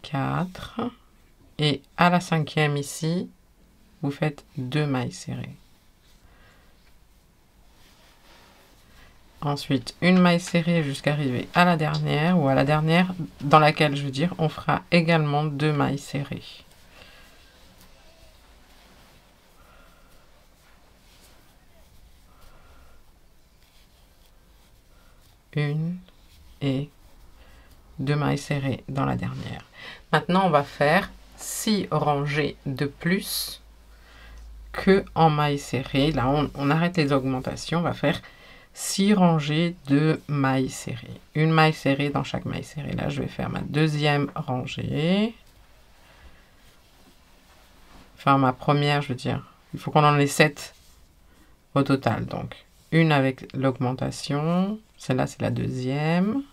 4, et à la 5e ici, vous faites 2 mailles serrées. Ensuite, une maille serrée jusqu'à arriver à la dernière, ou à la dernière dans laquelle, je veux dire, on fera également 2 mailles serrées. Une et 2 mailles serrées dans la dernière. Maintenant, on va faire 6 rangées de plus que en mailles serrées. Là, on arrête les augmentations. On va faire 6 rangées de mailles serrées. Une maille serrée dans chaque maille serrée. Là, je vais faire ma deuxième rangée. Enfin, ma première, je veux dire. Il faut qu'on en ait 7 au total. Donc, une avec l'augmentation. Celle-là, c'est la deuxième.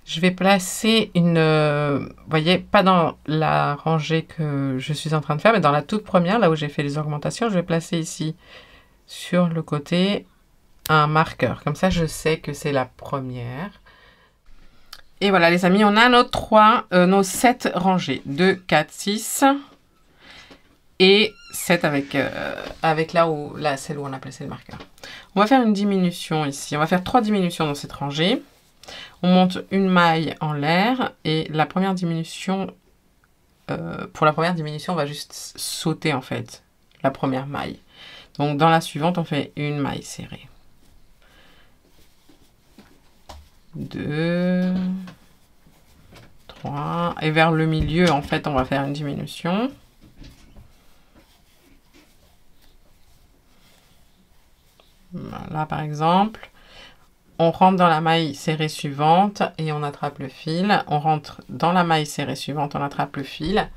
Je vais placer une... vous voyez, pas dans la rangée que je suis en train de faire, mais dans la toute première, là où j'ai fait les augmentations, je vais placer ici, sur le côté, un marqueur. Comme ça, je sais que c'est la première. Et voilà, les amis, on a nos 7 rangées. 2, 4, 6... et 7 avec là, celle où on a placé le marqueur. On va faire une diminution ici. On va faire 3 diminutions dans cette rangée. On monte une maille en l'air et la première diminution, pour la première diminution, on va juste sauter en fait la première maille. Donc dans la suivante, on fait une maille serrée. 2, 3. Et vers le milieu, en fait, on va faire une diminution. Là, par exemple, on rentre dans la maille serrée suivante et on attrape le fil. On rentre dans la maille serrée suivante, on attrape le fil.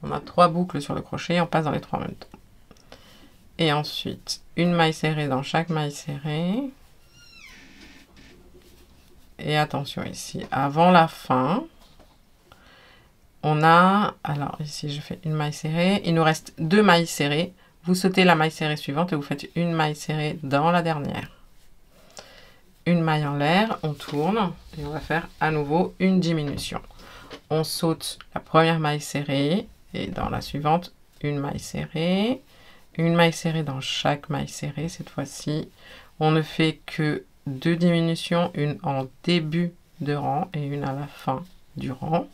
On a 3 boucles sur le crochet, on passe dans les 3 en même temps. Et ensuite, une maille serrée dans chaque maille serrée. Et attention ici, avant la fin, on a, alors ici je fais une maille serrée, il nous reste 2 mailles serrées. Vous sautez la maille serrée suivante et vous faites une maille serrée dans la dernière. Une maille en l'air, on tourne et on va faire à nouveau une diminution. On saute la première maille serrée et dans la suivante, une maille serrée dans chaque maille serrée. Cette fois-ci, on ne fait que 2 diminutions, une en début de rang et une à la fin du rang.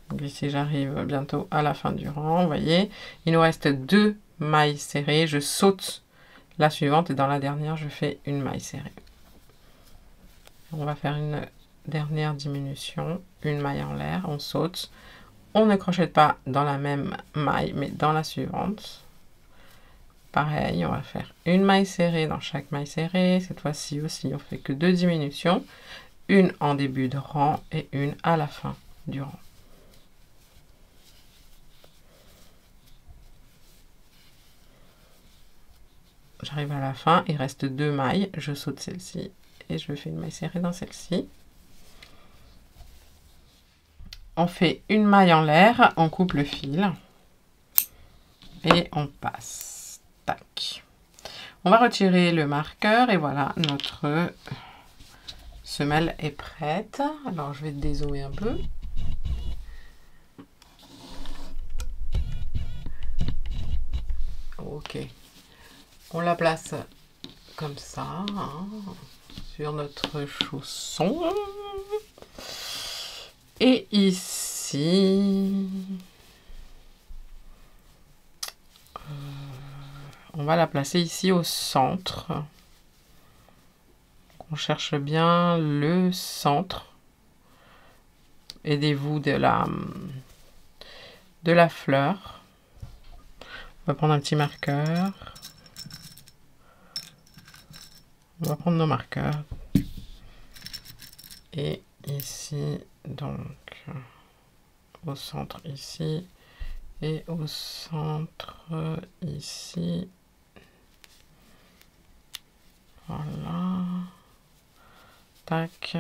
Donc ici, j'arrive bientôt à la fin du rang. Vous voyez, il nous reste 2 mailles serrées. Je saute la suivante et dans la dernière, je fais une maille serrée. On va faire une dernière diminution, une maille en l'air, on saute. On ne crochette pas dans la même maille, mais dans la suivante. Pareil, on va faire une maille serrée dans chaque maille serrée. Cette fois-ci aussi, on fait que 2 diminutions. Une en début de rang et une à la fin du rang. J'arrive à la fin, il reste 2 mailles. Je saute celle-ci et je fais une maille serrée dans celle-ci. On fait une maille en l'air, on coupe le fil et on passe. Tac. On va retirer le marqueur et voilà, notre semelle est prête. Alors, je vais dézoomer un peu. Ok. On la place comme ça, hein, sur notre chausson. Et ici, on va la placer ici au centre. On cherche bien le centre. Aidez-vous de la fleur. On va prendre un petit marqueur. On va prendre nos marqueurs. Et ici, donc, au centre ici. Et au centre ici. Voilà. Tac.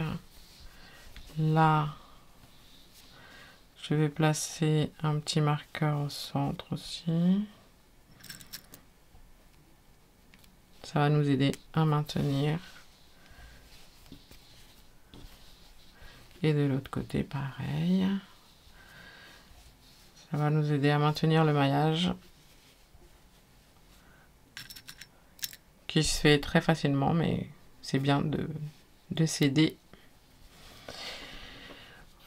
Là, je vais placer un petit marqueur au centre aussi. Ça va nous aider à maintenir. Et de l'autre côté, pareil. Ça va nous aider à maintenir le maillage qui se fait très facilement, mais c'est bien de s'aider.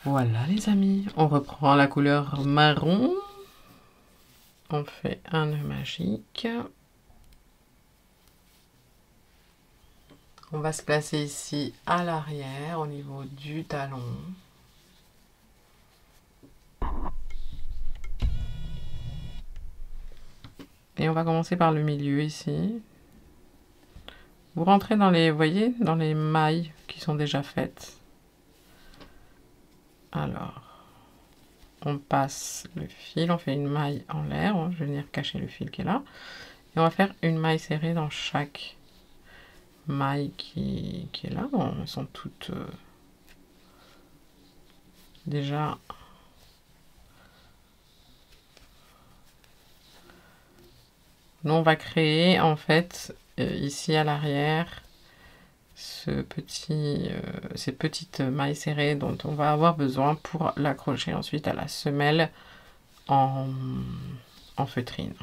Voilà les amis, on reprend la couleur marron. On fait un nœud magique. On va se placer ici à l'arrière, au niveau du talon. Et on va commencer par le milieu ici. Vous rentrez dans les, vous voyez, dans les mailles qui sont déjà faites. Alors, on passe le fil, on fait une maille en l'air. Je vais venir cacher le fil qui est là. Et on va faire une maille serrée dans chaque maille qui est là. Bon, elles sont toutes déjà... Nous, on va créer en fait ici à l'arrière ces petites mailles serrées dont on va avoir besoin pour l'accrocher ensuite à la semelle en feutrine.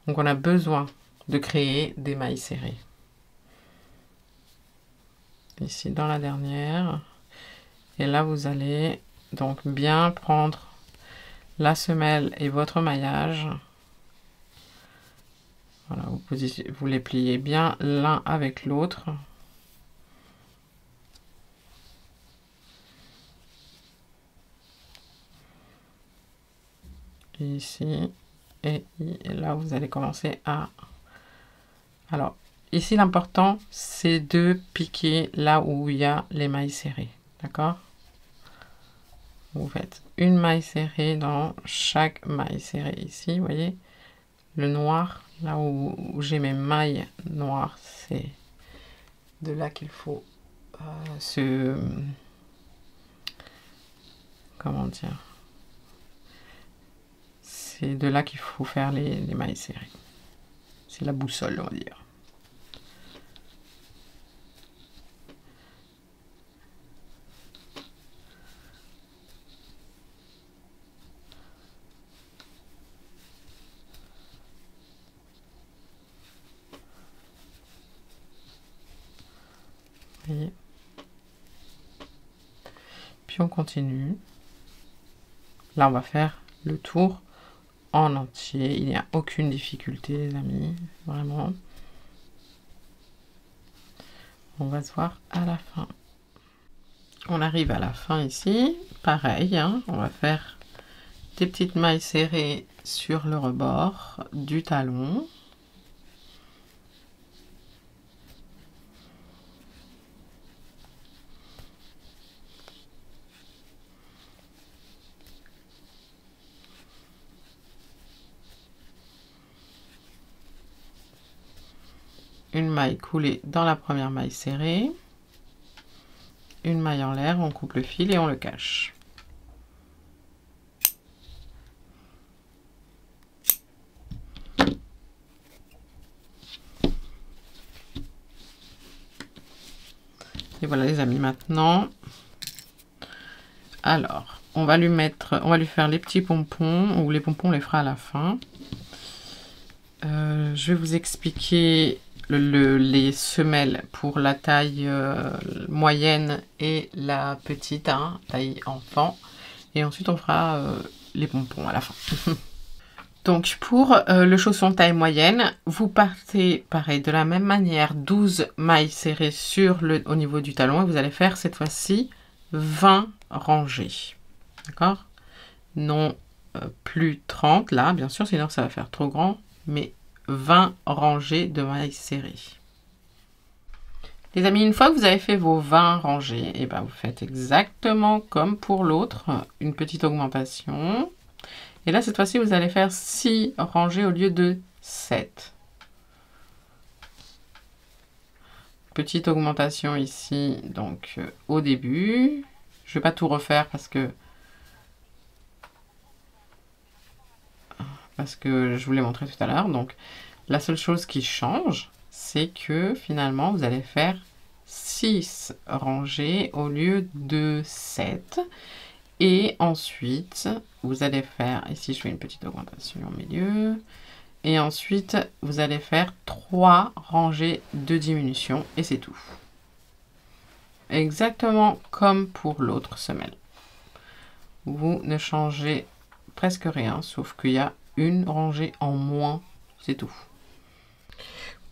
Donc on a besoin de créer des mailles serrées. Ici dans la dernière. Et là vous allez donc bien prendre la semelle et votre maillage. Voilà, vous les pliez bien l'un avec l'autre. Ici, et là, vous allez commencer à... Alors, ici, l'important, c'est de piquer là où il y a les mailles serrées. D'accord? Vous faites une maille serrée dans chaque maille serrée ici, vous voyez? Le noir, là où j'ai mes mailles noires, c'est de là qu'il faut comment dire? C'est de là qu'il faut faire les mailles serrées. C'est la boussole, on va dire. Vous voyez? Puis on continue. Là, on va faire le tour en entier. Il n'y a aucune difficulté, les amis. Vraiment. On va se voir à la fin. On arrive à la fin ici. Pareil, hein, on va faire des petites mailles serrées sur le rebord du talon. Une maille coulée dans la première maille serrée, une maille en l'air, on coupe le fil et on le cache. Et voilà les amis, maintenant, alors, on va lui faire les petits pompons, ou les pompons on les fera à la fin. Je vais vous expliquer les semelles pour la taille moyenne et la petite, hein, taille enfant. Et ensuite, on fera les pompons à la fin. Donc, pour le chausson taille moyenne, vous partez, pareil, de la même manière, 12 mailles serrées au niveau du talon. Et vous allez faire, cette fois-ci, 20 rangées. D'accord? Non plus 30, là, bien sûr, sinon ça va faire trop grand. Mais 20 rangées de mailles serrées. Les amis, une fois que vous avez fait vos 20 rangées, et ben vous faites exactement comme pour l'autre, une petite augmentation. Et là, cette fois-ci, vous allez faire 6 rangées au lieu de 7. Petite augmentation ici, donc au début. Je ne vais pas tout refaire parce que je vous l'ai montré tout à l'heure. Donc, la seule chose qui change, c'est que finalement, vous allez faire 6 rangées au lieu de 7. Et ensuite, vous allez faire, ici je fais une petite augmentation au milieu. Et ensuite, vous allez faire 3 rangées de diminution et c'est tout. Exactement comme pour l'autre semelle. Vous ne changez presque rien, sauf qu'il y a une rangée en moins, c'est tout.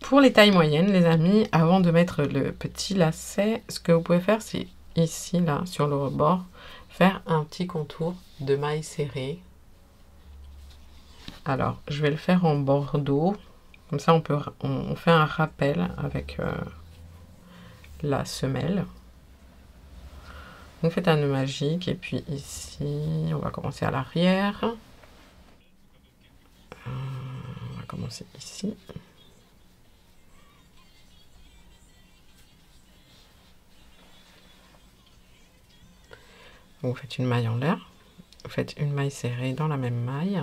Pour les tailles moyennes, les amis, avant de mettre le petit lacet, ce que vous pouvez faire, c'est ici, là, sur le rebord, faire un petit contour de mailles serrées. Alors, je vais le faire en bordeaux. Comme ça, on fait un rappel avec la semelle. Vous faites un nœud magique et puis ici, on va commencer à l'arrière. On va commencer ici. Vous faites une maille en l'air. Vous faites une maille serrée dans la même maille.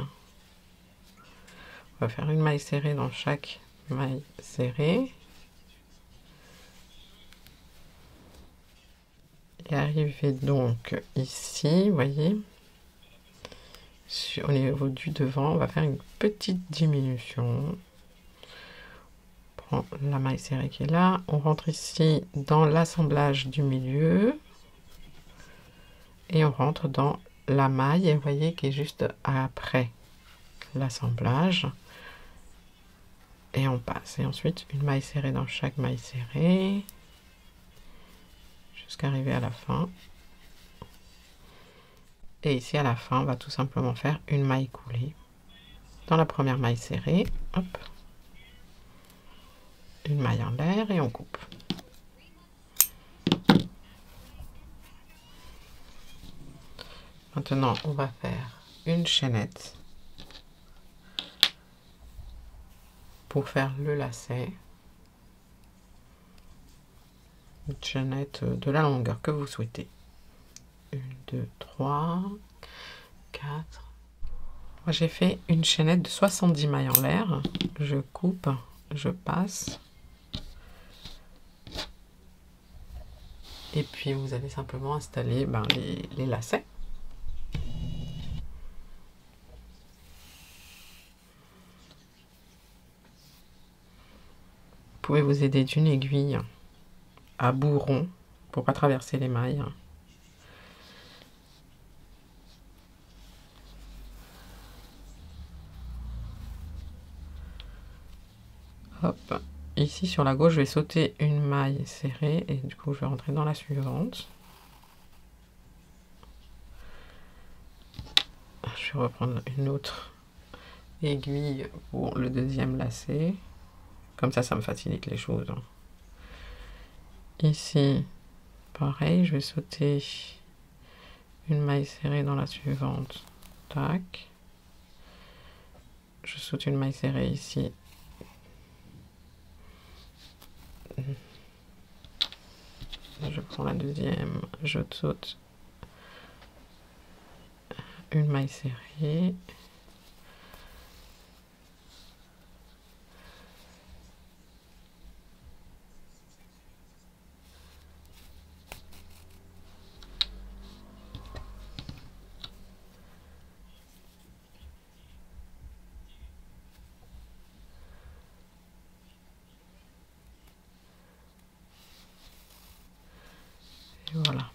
On va faire une maille serrée dans chaque maille serrée. Et arrivez donc ici, vous voyez, au niveau du devant, on va faire une petite diminution. On prend la maille serrée qui est là, on rentre ici dans l'assemblage du milieu et on rentre dans la maille, et vous voyez, qui est juste après l'assemblage. et on passe. Et ensuite, une maille serrée dans chaque maille serrée, jusqu'à arriver à la fin. Et ici, à la fin, on va tout simplement faire une maille coulée. Dans la première maille serrée, hop, une maille en l'air et on coupe. Maintenant, on va faire une chaînette pour faire le lacet. Une chaînette de la longueur que vous souhaitez. 1, 2, 3, 4. Moi, j'ai fait une chaînette de 70 mailles en l'air. Je coupe, je passe. Et puis, vous allez simplement installer les lacets. Vous pouvez vous aider d'une aiguille à bout rond pour pas traverser les mailles. Hop. Ici sur la gauche, je vais sauter une maille serrée et du coup je vais rentrer dans la suivante. Je vais reprendre une autre aiguille pour le deuxième lacet. Comme ça me facilite les choses. Ici, pareil, je vais sauter une maille serrée dans la suivante. Tac. Je saute une maille serrée ici. Je prends la deuxième, je saute une maille serrée. Et voilà.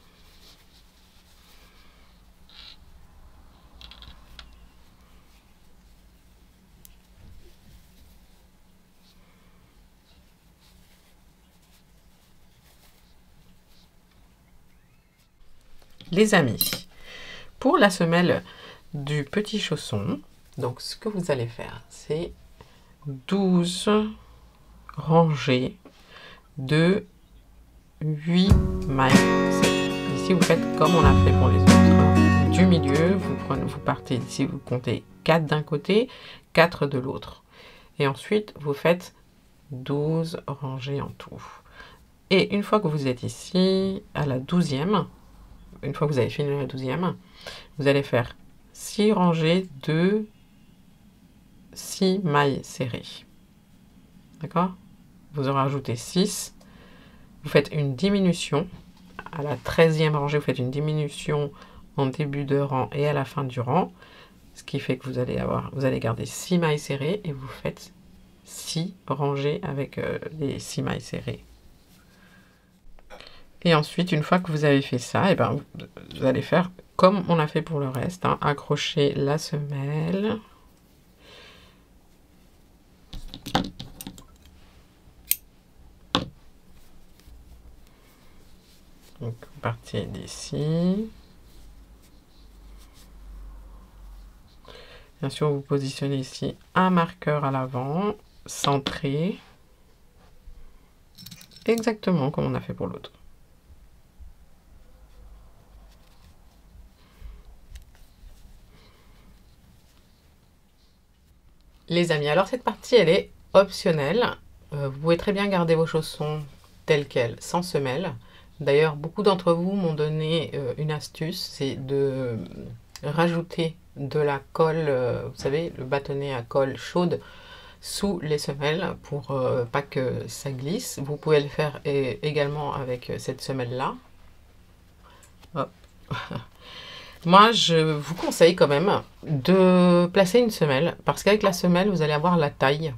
Les amis, pour la semelle du petit chausson, donc ce que vous allez faire, c'est 12 rangées de 8 mailles. Ici, vous faites comme on a fait pour les autres. Du milieu, vous partez ici, vous comptez 4 d'un côté, 4 de l'autre. Et ensuite, vous faites 12 rangées en tout. Et une fois que vous êtes ici, à la 12e, une fois que vous avez fini la 12e, vous allez faire 6 rangées de 6 mailles serrées. D'accord? Vous en rajoutez 6. Vous faites une diminution. À la 13e rangée, vous faites une diminution en début de rang et à la fin du rang. Ce qui fait que vous allez garder 6 mailles serrées et vous faites 6 rangées avec les 6 mailles serrées. Et ensuite, une fois que vous avez fait ça, vous allez faire comme on a fait pour le reste. Hein, accrocher la semelle. Donc, vous partez d'ici. Bien sûr, vous positionnez ici un marqueur à l'avant, centré. Exactement comme on a fait pour l'autre. Les amis, alors cette partie, elle est optionnelle. Vous pouvez très bien garder vos chaussons tels quels, sans semelle. D'ailleurs, beaucoup d'entre vous m'ont donné une astuce, c'est de rajouter de la colle, vous savez, le bâtonnet à colle chaude sous les semelles pour pas que ça glisse. Vous pouvez le faire également avec cette semelle-là. Hop. Moi, je vous conseille quand même de placer une semelle, parce qu'avec la semelle, vous allez avoir la taille.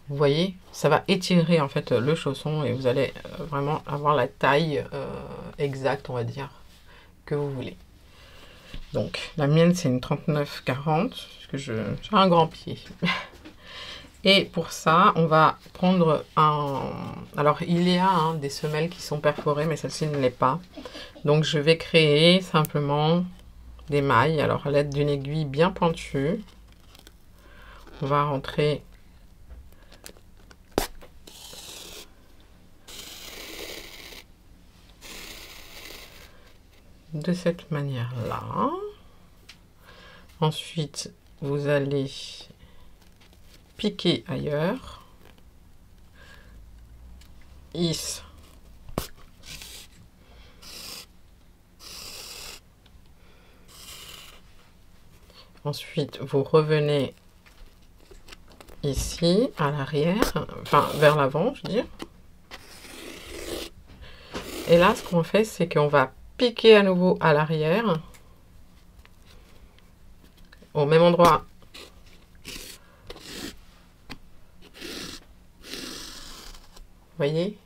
Vous voyez, ça va étirer en fait le chausson et vous allez vraiment avoir la taille exacte, on va dire, que vous voulez. Donc, la mienne, c'est une 39-40, parce que j'ai un grand pied. Et pour ça, on va prendre un... Alors, il y a des semelles qui sont perforées, mais celle-ci ne l'est pas. Donc, je vais créer simplement des mailles. Alors, à l'aide d'une aiguille bien pointue, on va rentrer de cette manière-là. Ensuite, vous allez piquer ailleurs. Ici. Ensuite, vous revenez ici, à l'arrière, enfin vers l'avant, je veux dire. Et là, ce qu'on fait, c'est qu'on va piquer à nouveau à l'arrière, au même endroit. Vous voyez?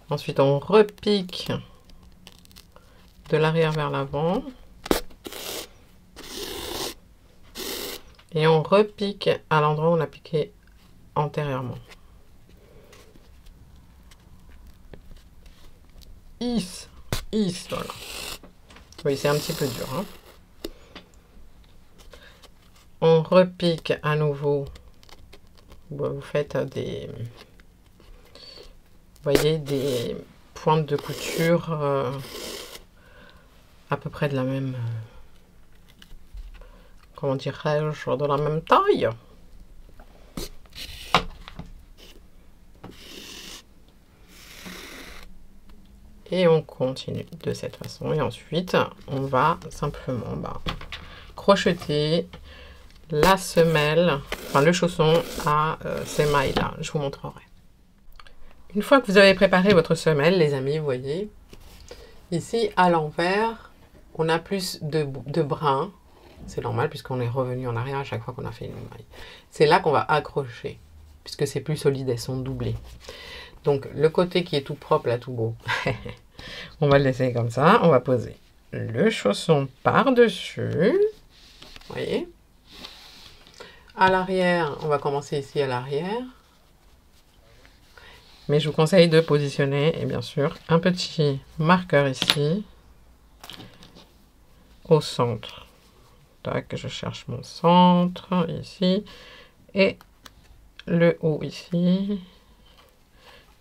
Ensuite, on repique de l'arrière vers l'avant. Et on repique à l'endroit où on a piqué antérieurement. Voilà. Oui, c'est un petit peu dur. Hein. On repique à nouveau. Vous faites des... Vous voyez, des pointes de couture à peu près de la même... comment dirais-je, de la même taille. Et on continue de cette façon. Et ensuite, on va simplement crocheter la semelle, enfin le chausson à ces mailles-là. Je vous montrerai. Une fois que vous avez préparé votre semelle, les amis, vous voyez, ici à l'envers, on a plus de brun. C'est normal puisqu'on est revenu en arrière à chaque fois qu'on a fait une maille. C'est là qu'on va accrocher, puisque c'est plus solide, elles sont doublées. Donc le côté qui est tout propre, là, tout beau, on va le laisser comme ça. On va poser le chausson par-dessus. Vous voyez? À l'arrière, on va commencer ici à l'arrière. Mais je vous conseille de positionner, et bien sûr, un petit marqueur ici, au centre. Tac, je cherche mon centre, ici. Et le haut ici,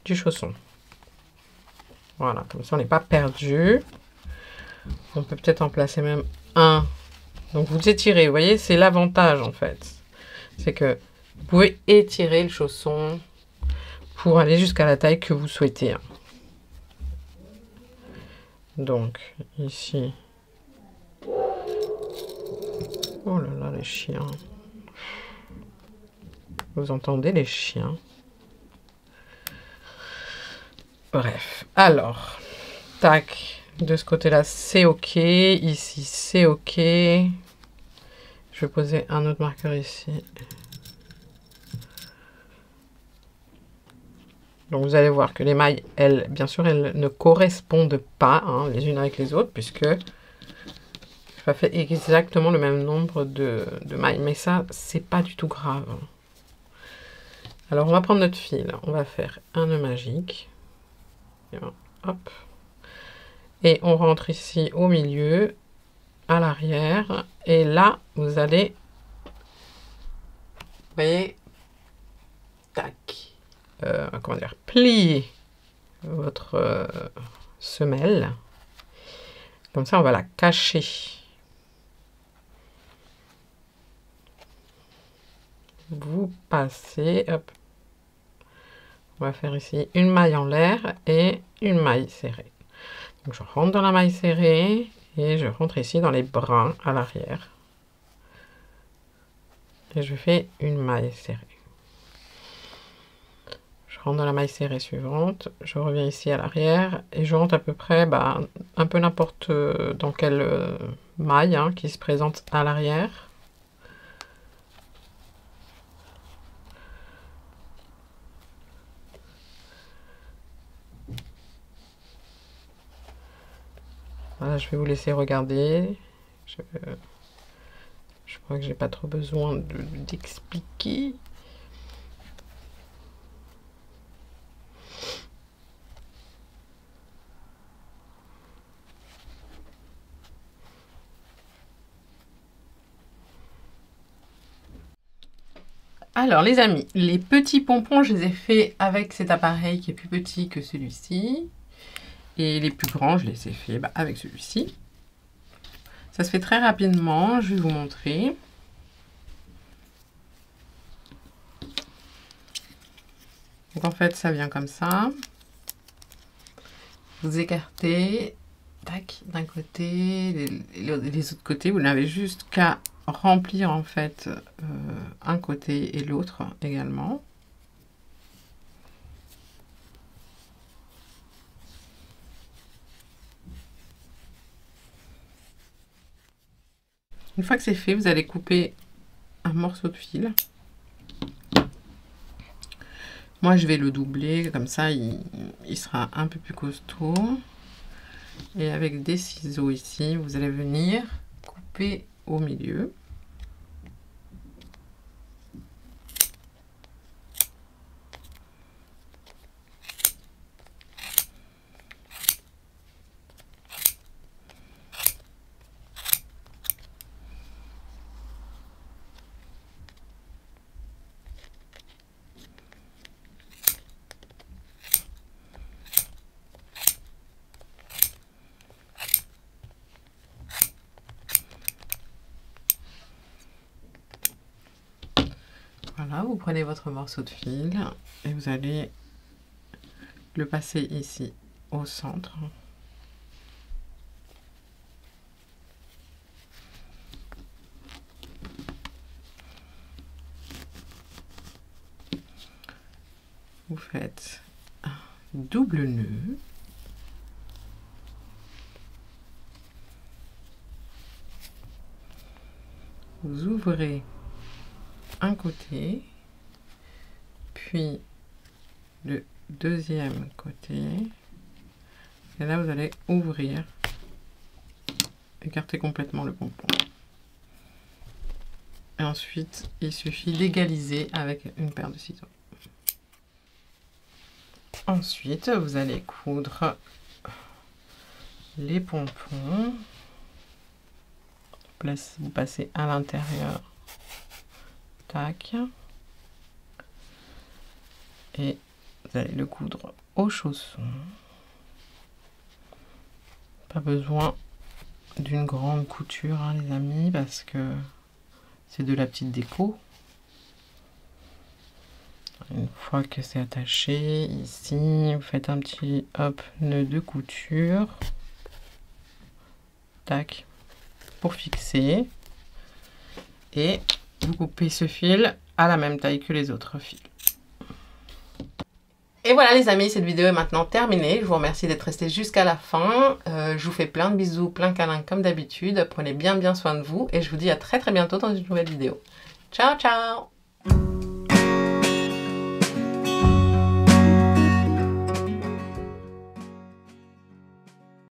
du chausson. Voilà, comme ça on n'est pas perdu. On peut peut-être en placer même un. Donc vous étirez, vous voyez, c'est l'avantage en fait. C'est que vous pouvez étirer le chausson pour aller jusqu'à la taille que vous souhaitez. Donc ici. Oh là là, les chiens. Vous entendez les chiens? Bref, alors, tac, de ce côté-là, c'est OK. Ici, c'est OK. Je vais poser un autre marqueur ici. Donc, vous allez voir que les mailles, elles, bien sûr, elles ne correspondent pas les unes avec les autres, puisque je pas fait exactement le même nombre de mailles. Mais ça, c'est pas du tout grave. Alors, on va prendre notre fil. On va faire un nœud magique. Hop. Et on rentre ici au milieu, à l'arrière. Et là, vous allez, vous voyez, tac, comment dire, plier votre semelle. Comme ça, on va la cacher. Vous passez, hop. On va faire ici une maille en l'air et une maille serrée. Donc je rentre dans la maille serrée et je rentre ici dans les brins à l'arrière. Et je fais une maille serrée. Je rentre dans la maille serrée suivante, je reviens ici à l'arrière et je rentre à peu près un peu n'importe dans quelle maille qui se présente à l'arrière. Voilà, je vais vous laisser regarder. Je crois que j'ai pas trop besoin d'expliquer. Alors les amis, les petits pompons, je les ai faits avec cet appareil qui est plus petit que celui-ci. Et les plus grands, je les ai faits avec celui-ci. Ça se fait très rapidement, je vais vous montrer. Donc en fait, ça vient comme ça. Vous écartez, tac, d'un côté, les autres côtés, vous n'avez juste qu'à remplir en fait un côté et l'autre également. Une fois que c'est fait, vous allez couper un morceau de fil. Moi, je vais le doubler, comme ça, il sera un peu plus costaud. Et avec des ciseaux ici, vous allez venir couper au milieu. Voilà, vous prenez votre morceau de fil et vous allez le passer ici au centre. Vous faites un double nœud. Vous ouvrez un côté, puis le deuxième côté. Et là, vous allez ouvrir, écarter complètement le pompon. Et ensuite, il suffit d'égaliser avec une paire de ciseaux. Ensuite, vous allez coudre les pompons. Vous passez à l'intérieur. Tac. Et vous allez le coudre au chausson. Pas besoin d'une grande couture, hein, les amis, parce que c'est de la petite déco. Une fois que c'est attaché, ici, vous faites un petit hop nœud de couture. Tac. Pour fixer. Et vous coupez ce fil à la même taille que les autres fils. Et voilà les amis, cette vidéo est maintenant terminée. Je vous remercie d'être restés jusqu'à la fin. Je vous fais plein de bisous, plein de câlins comme d'habitude. Prenez bien soin de vous et je vous dis à très bientôt dans une nouvelle vidéo. Ciao ciao!